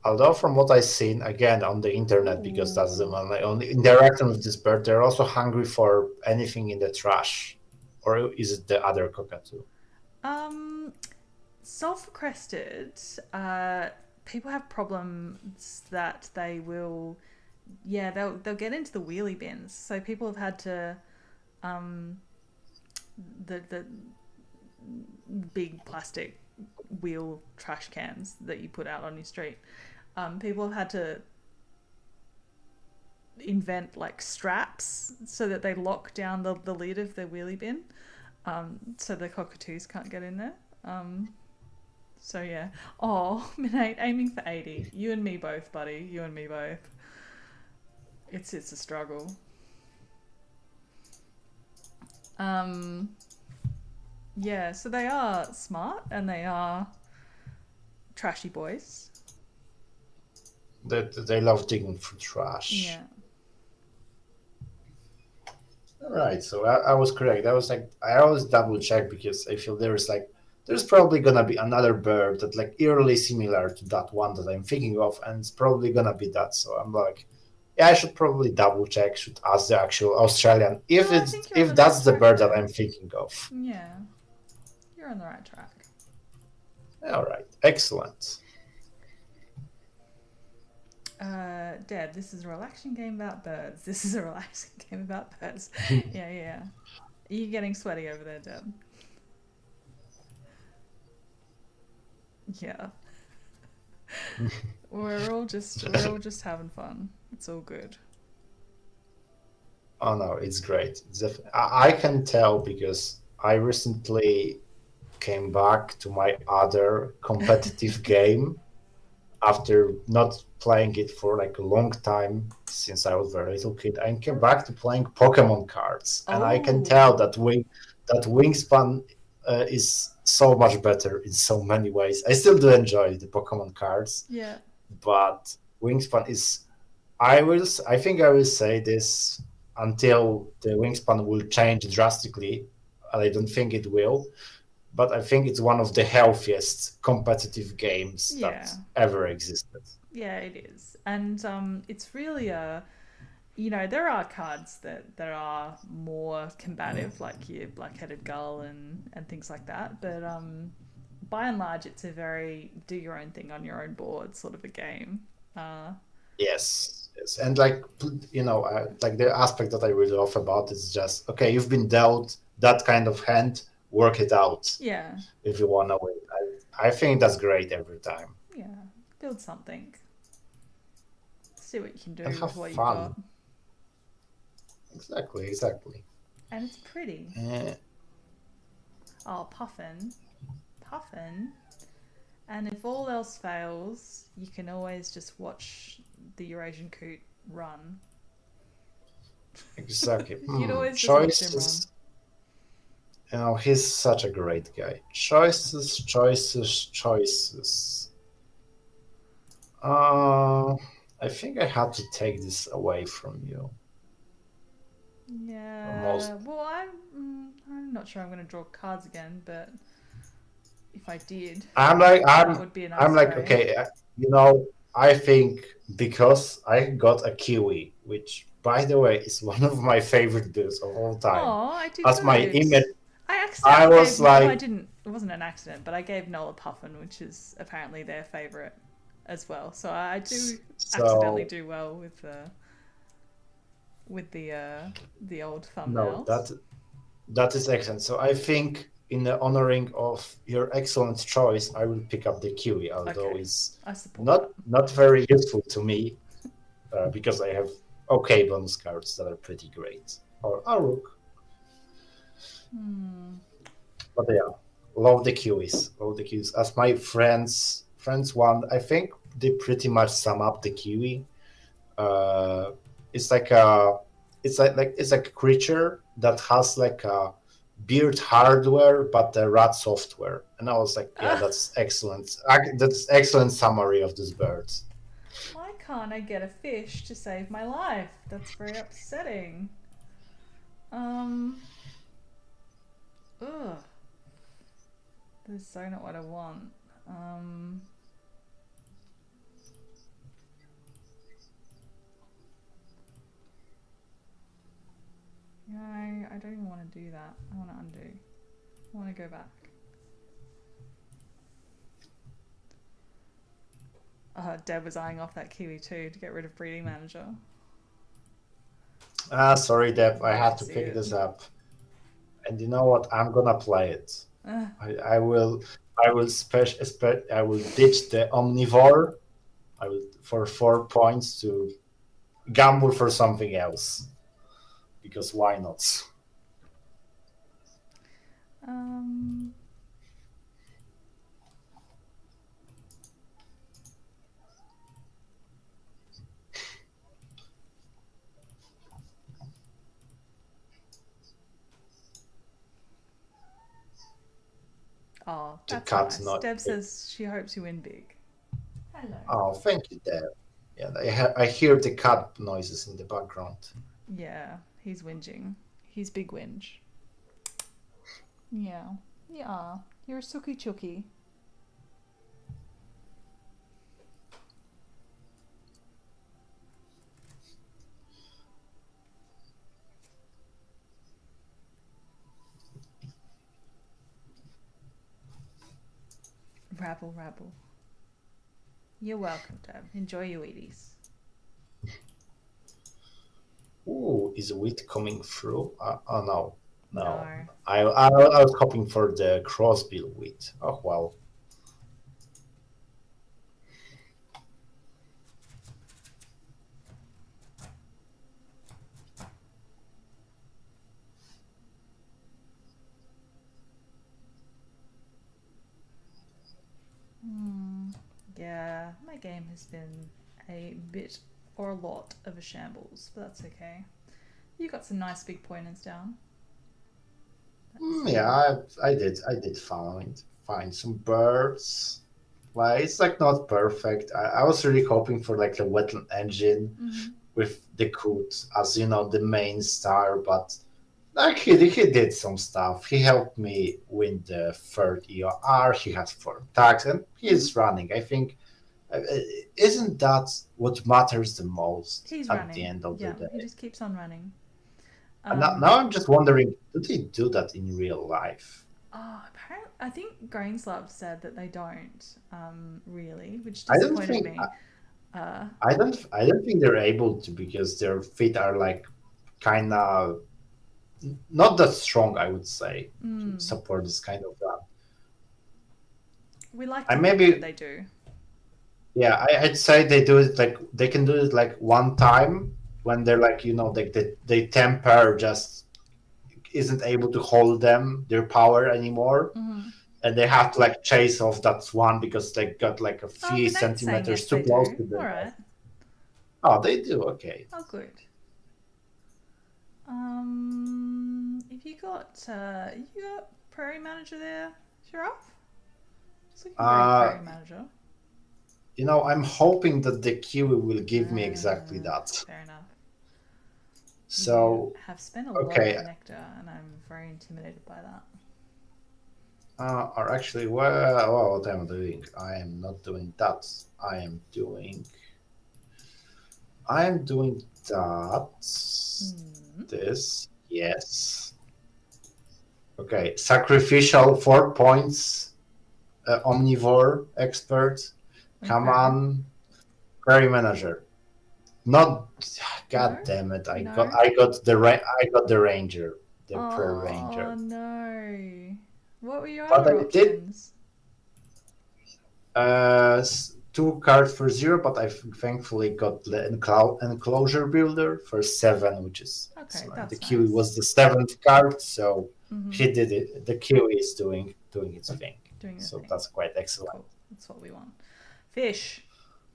Although from what I've seen, again, on the internet, because that's the one I only interacting with this bird, they're also hungry for anything in the trash. Or is it the other cockatoo? Sulfur crested, people have problems that they will, they'll get into the wheelie bins. So people have had to, the big plastic wheel trash cans that you put out on your street. People have had to invent like straps so that they lock down the lid of the wheelie bin, so the cockatoos can't get in there. So yeah. Oh, Minate, aiming for 80. You and me both, buddy. You and me both. It's a struggle. Yeah, so they are smart and they are trashy boys. They love digging for trash. Yeah. Right, so I was correct. I always double check because I feel there's probably gonna be another bird that like eerily similar to that one that I'm thinking of, and it's probably gonna be that. So I'm like, yeah, I should probably double check, should ask the actual Australian if that's the bird that I'm thinking of. Yeah. You're on the right track. All right, excellent. Deb, this is a relaxing game about birds. This is a relaxing game about birds. Yeah. Are you getting sweaty over there, Deb? Yeah. we're all just having fun. It's all good. Oh no, it's great. I can tell because I recently came back to my other competitive game after not playing it for like a long time since I was a very little kid. I came back to playing Pokemon cards, and I can tell that Wingspan is so much better in so many ways. I still do enjoy the Pokemon cards, Yeah. but Wingspan is. I think I will say this until the Wingspan will change drastically. I don't think it will, but I think it's one of the healthiest competitive games that ever existed. Yeah, it is. And it's really there are cards that are more combative, like your black-headed gull and things like that. But by and large, it's a very do your own thing on your own board sort of a game. Yes, and like the aspect that I really love about it is just okay. You've been dealt that kind of hand. Work it out. Yeah. If you want to win, I think that's great every time. Yeah. Build something. See what you can do And have with what fun. you've got. Exactly. And it's pretty. Oh, Puffin. And if all else fails, you can always just watch the Eurasian Coot run. Exactly. You'd always just watch him run. He's such a great guy. Choices. I think I had to take this away from you. Yeah. Well, I'm not sure I'm going to draw cards again, but if I did, that would be a nice way. Okay, I think because I got a Kiwi, which, by the way, is one of my favorite builds of all time. Oh, I did. As my image, I accidentally was gave. Well, I like, didn't. It wasn't an accident, but I gave Noel a puffin, which is apparently their favorite as well. So I do accidentally so do well with the old no, thumbnails. that is excellent. So I think in the honoring of your excellent choice, I will pick up the kiwi, although Okay, it's I support not that. not very useful to me because I have okay bonus cards that are pretty great. Or a rook, Hmm. but yeah, love the kiwis. Love the kiwis. As my friends want, I think they pretty much sum up the kiwi. Uh, it's like a it's like a creature that has like a beard hardware but the rat software, and I was like, yeah, Ah, that's excellent. That's excellent summary of this bird. why can't I get a fish to save my life? That's very upsetting. Um. Ugh. This is so not what I want. Um. No, I don't even want to do that. I want to undo. I want to go back. Deb was eyeing off that kiwi too to get rid of breeding manager. Sorry, Deb, I Love had to to see pick it. this up, and you know what, I'm gonna play it. Uh, I will I will ditch the omnivore. I will for 4 points to gamble for something else, because why not? um. Oh, The that's cat nice. not. Deb says she hopes you win big. Hello. Oh, thank you, Deb. Yeah, I hear the cat noises in the background. Yeah, he's whinging. He's big whinge. Yeah. Yeah. You're a sooky chooky. Rabble, rabble. You're welcome, Deb. Enjoy your Wheaties. Ooh, is wheat coming through? Oh no, no. No. I was hoping for the crossbill wheat. Oh well. Hmm. Yeah, my game has been a bit or a lot of a shambles, but that's okay. You got some nice big pointers down. Let's Yeah, see. I did find some birds. Like it's like not perfect. I was really hoping for like a wetland engine Mm-hmm. with the Coot as you know the main star, but like he did some stuff. He helped me win the third EOR. He has 4 attacks and Mm-hmm. he's running. I think isn't that what matters the most He's at the running. end of the Yeah, he day? just keeps on running. And Um, now I'm just wondering, do they do that in real life? apparently, I think Grainslab said that they don't, really, which I don't disappointed think me. Uh, I don't think they're able to because their feet are like kind of not that strong. I would say to mm, support this kind of run. we like I to think that maybe they do. yeah. I'd say they do it like they can do it like one time when they're like they temper just isn't able to hold them their power anymore, Mm-hmm. and they have to like chase off that one because they got like a Oh, few Renate's saying centimeters yes, too they close do. to the All right. nest. Oh, they do. Okay. Oh, good. If you got Prairie Manager there, Giraffe? It's looking very Uh, Prairie Manager. I'm hoping that the Kiwi will give me exactly that. Fair enough. You So, have spent a lot okay, of nectar, and I'm very intimidated by that. or actually, well, what am I doing? I am not doing that. I am doing, I am doing that. Mm. This, yes. Okay, sacrificial 4 points. Omnivore expert. Come Okay. on, query manager. Not. God No? damn it! I got No? I got the I got the ranger, the prayer Oh ranger. no. What were your But other I did options? 2 cards for 0, but I thankfully got the enclosure builder for 7, which is Okay, excellent. The that's Kiwi nice. was the 7th card, so Mm-hmm. he did it. The Kiwi is doing its thing, Doing the so thing. that's quite excellent. Cool. That's what we want. Fish.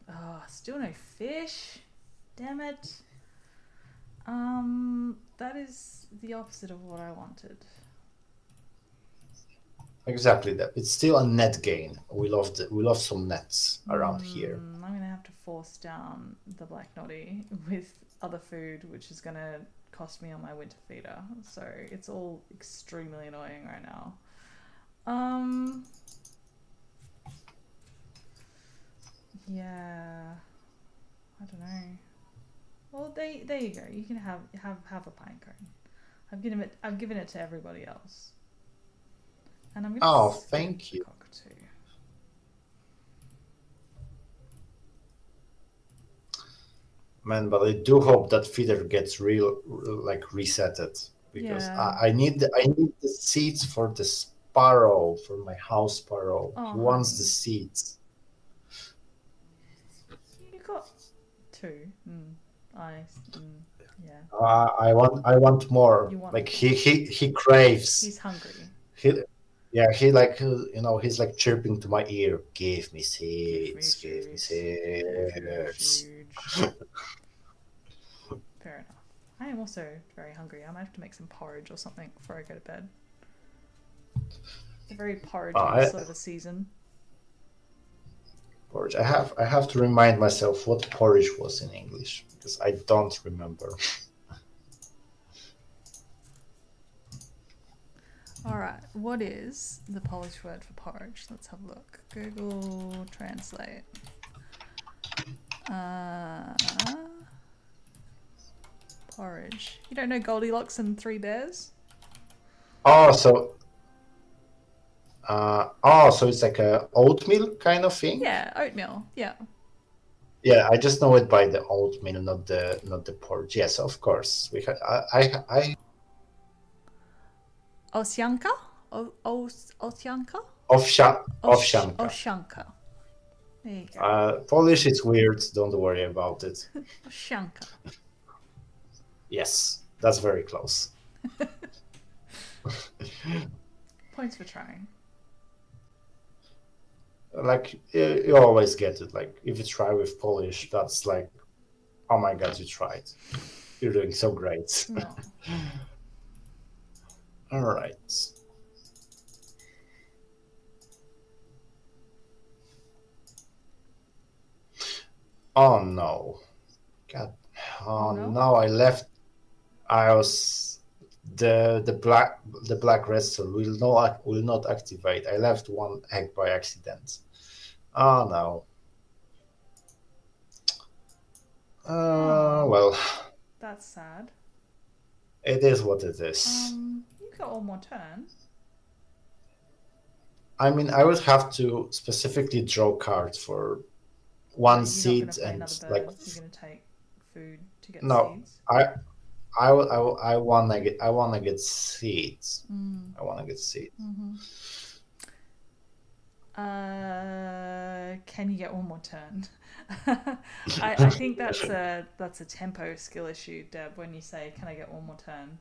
Oh, still no fish. Damn it. That is the opposite of what I wanted. Exactly that. It's still a net gain. We love some nets around here. I'm gonna have to force down the black noddy with other food, which is gonna cost me on my winter feeder. So it's all extremely annoying right now. Yeah. I don't know. Well, there you go. You can have a pine cone. I've given it to everybody else. And I'm gonna skip Thank the you. cockatoo. Man, but I do hope that feeder gets like resetted, because Yeah. I need the seeds for the sparrow, for my house sparrow. Oh, He wants the honey. seeds. You got 2. Yeah. I want more. You want Like more. he craves. He's hungry. He yeah, he like he's like chirping to my ear. Give me Give me seeds. Give me seeds. Give me seeds. seeds. Fair enough. I am also very hungry. I might have to make some porridge or something before I go to bed. It's a very porridgey sort of a season. Porridge. I have to remind myself what porridge was in English, because I don't remember. Alright, what is the Polish word for porridge? Let's have a look. Google Translate. Porridge. You don't know Goldilocks and Three Bears? Oh, so so it's like a oatmeal kind of thing. Yeah, oatmeal. Yeah. Yeah, I just know it by the oatmeal, not the porridge. Yes, of course. We I Osianka? Osianka? Owsianka. Osianka. There you go. Polish is weird. Don't worry about it. Osianka. Yes, that's very close. Points for trying. Like you always get it. Like if you try with Polish, that's like, oh my god, you tried. You're doing so great. No. All right. Oh no. God. Oh no? no, I left. I was the black redstone will not activate. I left one egg by accident. Oh no. Well, That's sad. it is what it is. You got one more turn. I mean, I would have to specifically draw cards for one You're seed not going and to play like another bird. You're going to take food to get no, seeds. I want to get seeds. I want to get seeds. Can you get one more turn? I think that's a tempo skill issue, Deb. When you say, "Can I get one more turn?"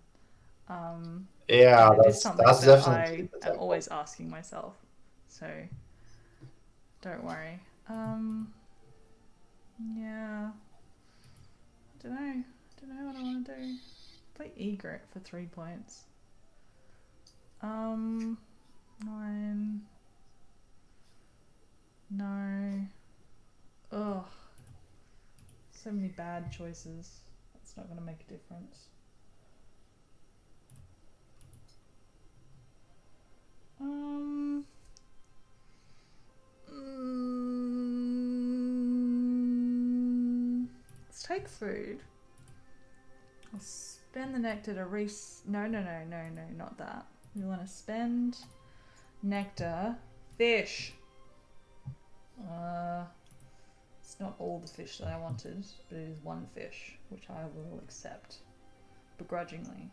Yeah, it is something that's that definitely I am always asking myself. So don't worry. Yeah. I don't know what I want to do. Play egret for 3 points. 9. No. Ugh. So many bad choices. That's not going to make a difference. Let's take food. I'll spend the nectar to no, not that. We want to spend nectar. Fish. It's not all the fish that I wanted, but it is one fish, which I will accept begrudgingly.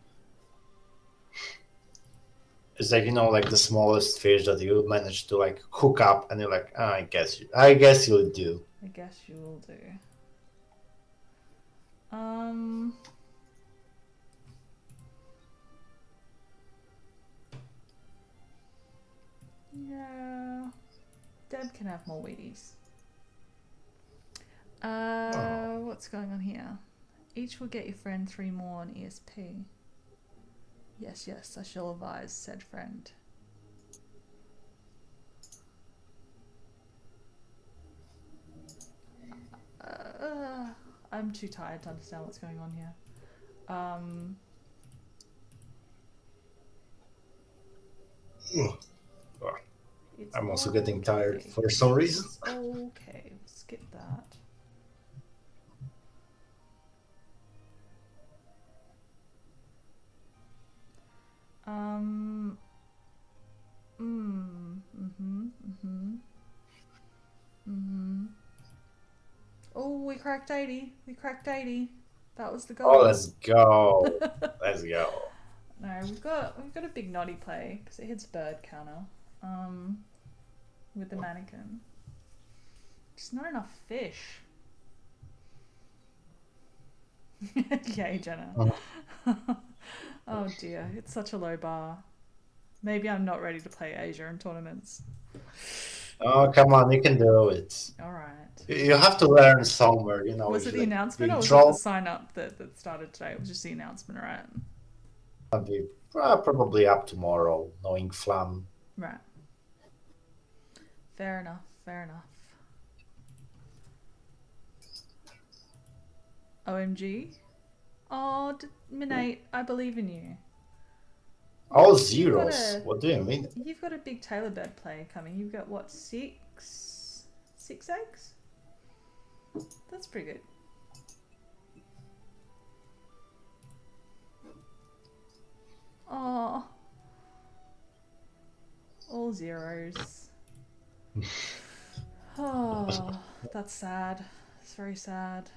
It's like, like the smallest fish that you manage to like hook up, and you're like, oh, I guess you'll do. I guess you will do. Yeah. Deb can have more Wheaties. What's going on here? Each will get your friend 3 more on ESP. Yes, I shall advise said friend. I'm too tired to understand what's going on here. I'm also getting tired for some reason. Okay, skip that. Oh, we cracked 80. We cracked 80. That was the goal. Oh, let's go. Let's go. No, we've got a big naughty play because it hits bird counter. With the mannequin. Just not enough fish. Yay, Jenna. Oh dear, it's such a low bar. Maybe I'm not ready to play Asia in tournaments. Oh, come on, you can do it. Alright. You have to learn somewhere, Was it the announcement or was it the sign up that started today? It was just the announcement, right? I'll be probably up tomorrow, knowing Flam. Right. Fair enough. OMG. Oh, Minate, I believe in you. Oh, zeros. What do you mean? You've got a big Taylor bird play coming. You've got what, 6 eggs? That's pretty good. Oh, all zeros. Oh, that's sad. It's very sad.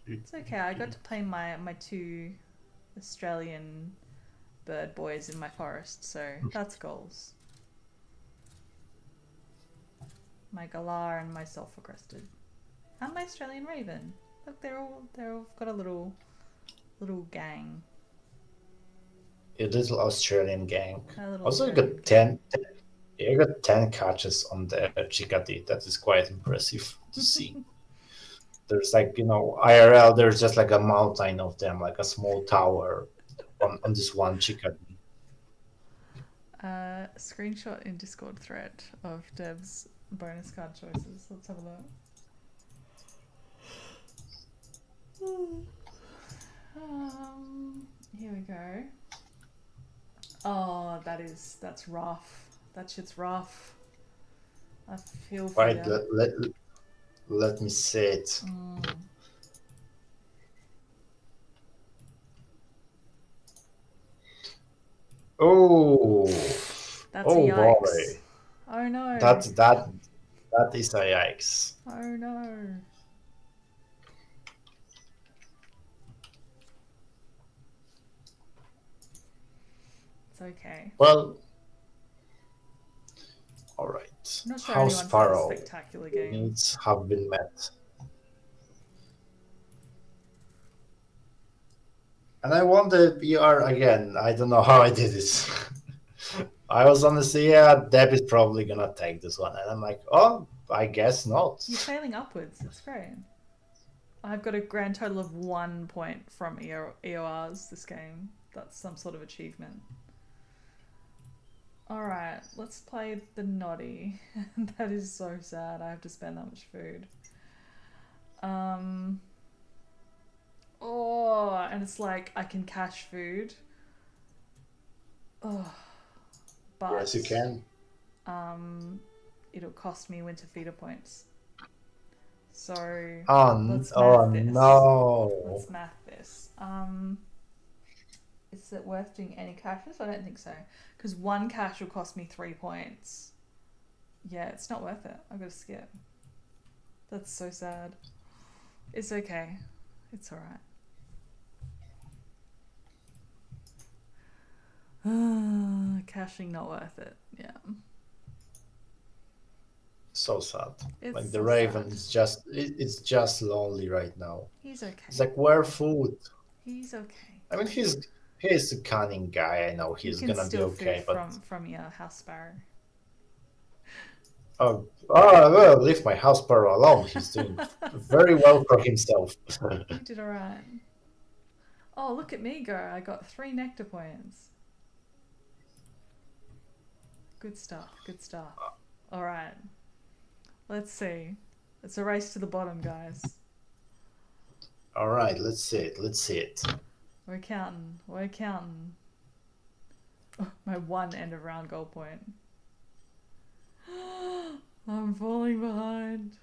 It's okay. I got to play my 2 Australian bird boys in my forest, so that's goals. My galah and my sulphur-crested, and my Australian raven. Look, they're all got a little gang. A little Australian gang. Also, Australian you got 10. You got 10 catches on the Chickadee. That is quite impressive to see. There's like, IRL, there's just like a mountain of them, like a small tower on this one Chickadee. Screenshot in Discord thread of Deb's bonus card choices. Let's have a look. Here we go. Oh, that's rough. That shit's rough. I feel for Right, you. let me see it. Oh, that's a yikes. Boy. Oh no. That is a yikes. Oh no. It's okay. Well, all right. I'm not sure House Sparrow spectacular game. needs have been met. And I won the BR again. I don't know how I did it. I was honestly, Deb is probably gonna take this one, and I'm like, oh, I guess not. You're sailing upwards. It's great. I've got a grand total of 1 point from EORs this game. That's some sort of achievement. Alright, let's play the Noddy. That is so sad. I have to spend that much food. Oh, and it's like I can cash food. Oh, but yes, you can. it'll cost me winter feeder points. So let's Oh math this. no. Let's math this. Is it worth doing any caches? I don't think so. Because one cache will cost me 3 points. Yeah, it's not worth it. I've got to skip. That's so sad. It's okay. It's alright. Caching not worth it. Yeah. So sad. It's Like the so Raven sad. is just it's just lonely right now. He's It's okay. like where food? He's okay. I mean he's a cunning guy, I know You he's can gonna be steal food okay, but from your house sparrow. well, leave my house sparrow alone. He's doing very well for himself. You did alright. Oh, look at me go. I got 3 nectar points. Good stuff. Good stuff. Alright. Let's see. It's a race to the bottom, guys. All right, let's see it. Let's see it. We're counting. We're counting. Oh, my 1 end of round goal point. I'm falling behind.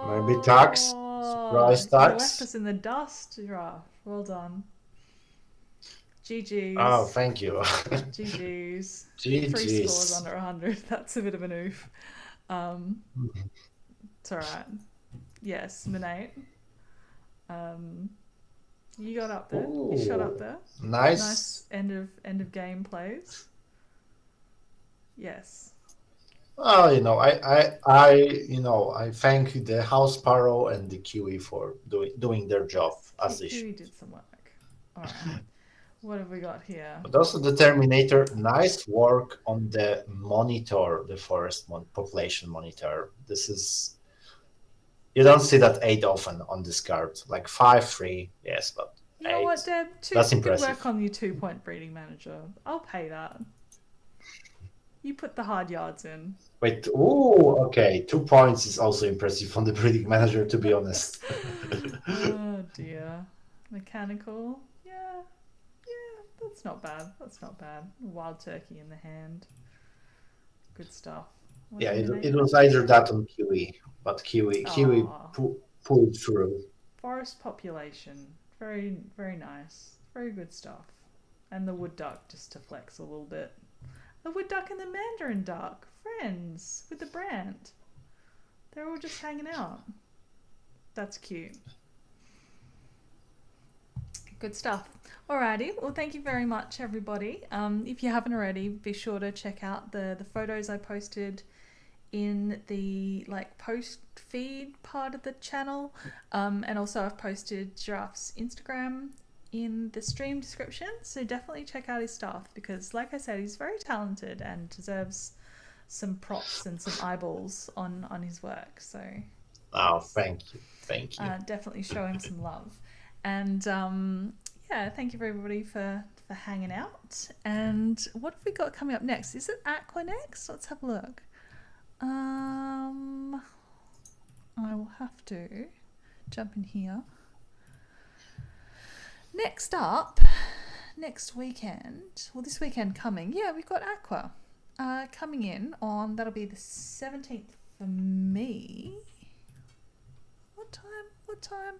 Maybe tax? Surprise You left tax? us in the dust, Żyraf. Well done. Oh, GG's. thank you. GG's. 3 scores GG's. under 100. That's a bit of an oof. It's alright. Yes, Minate. You got up there. You shot up Ooh, there. nice. Nice end of game plays. Yes. Well, I thank the house sparrow and the kiwi for doing their job Yes. as they should. Kiwi did some work. Alright. What have we got here? But also the Terminator, nice work on the monitor, the forest population monitor. This is you don't see that 8 often on this card. Like 5-3, yes, but You know 8. what, Deb? That's Good impressive. work on your 2-point breeding manager. I'll pay that. You put the hard yards in. Wait, okay. 2 points is also impressive on the breeding manager, to be honest. Oh dear. Mechanical. Yeah. That's not bad. That's not bad. Wild turkey in the hand. Good stuff. What Yeah, are you it was either that or Kiwi, but Kiwi Aw. pulled through. Forest population. Very, very nice. Very good stuff. And the wood duck just to flex a little bit. The wood duck and the mandarin duck. Friends with the brand. They're all just hanging out. That's cute. Good stuff. Alrighty, well thank you very much everybody. If you haven't already, be sure to check out the photos I posted in the post feed part of the channel, and also I've posted Żyraf's Instagram in the stream description, so definitely check out his stuff because like I said, he's very talented and deserves some props and some eyeballs on his work. So Oh, thank you. definitely show him some love. And yeah, thank you for everybody for hanging out. And what have we got coming up next? Is it Aqua next? Let's have a look. I will have to jump in here. Next up, next weekend, well this weekend coming, yeah, we've got Aqua coming in on, that'll be the 17th for me. What time?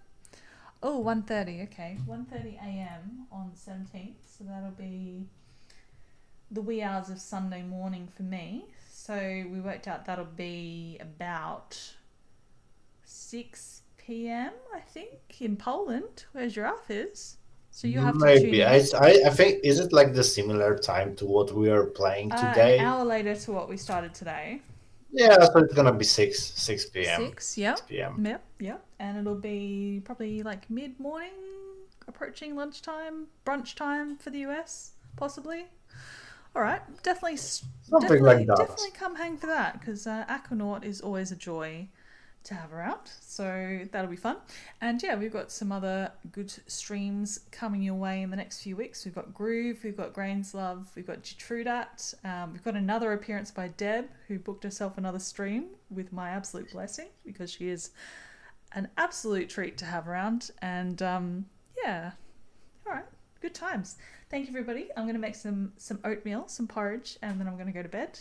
Oh, 1:30, okay. 1:30 a.m. on the 17th, so that'll be the wee hours of Sunday morning for me. So we worked out that'll be about 6 p.m. I think in Poland, where Żyraf is. So you have to tune Maybe. in. I think, is it like the similar time to what we are playing today? An hour later to what we started today. Yeah, so it's gonna be 6 p.m. 6, yeah. 6 p.m. Yep. And it'll be probably like mid-morning, approaching lunchtime, brunch time for the US, possibly. All right, definitely come hang for that because Aquanaut is always a joy to have around, so that'll be fun. And yeah, we've got some other good streams coming your way in the next few weeks. We've got Groove, we've got Grains Love, we've got Shrike That, we've got another appearance by Deb, who booked herself another stream with my absolute blessing because she is an absolute treat to have around. And yeah, all right, good times. Thank you, everybody. I'm going to make some oatmeal, some porridge, and then I'm going to go to bed.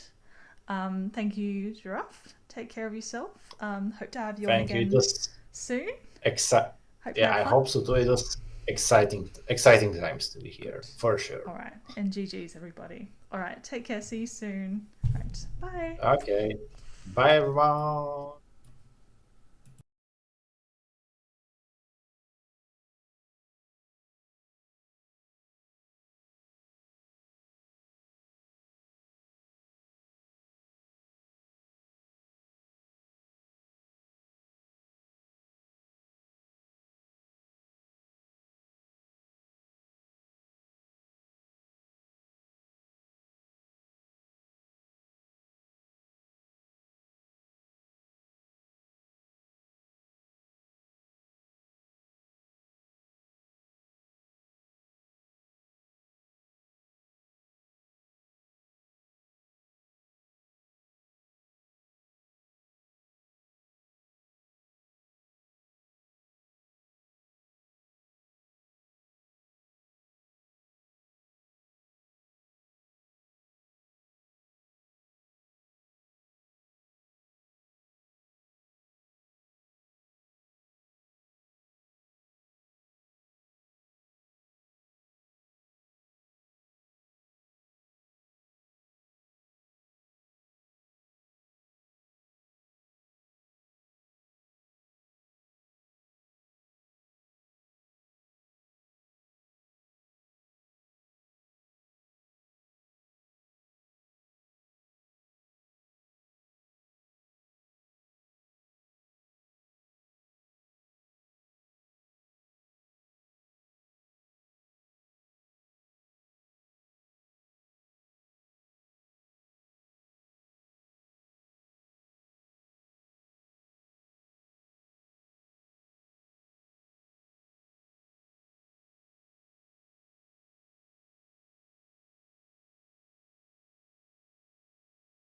Thank you, Giraffe. Take care of yourself. Hope to have you on again soon. I hope so too. It was exciting times to be here, for sure. All right. And GG's, everybody. All right. Take care. See you soon. All right. Bye. Okay. Bye, everyone.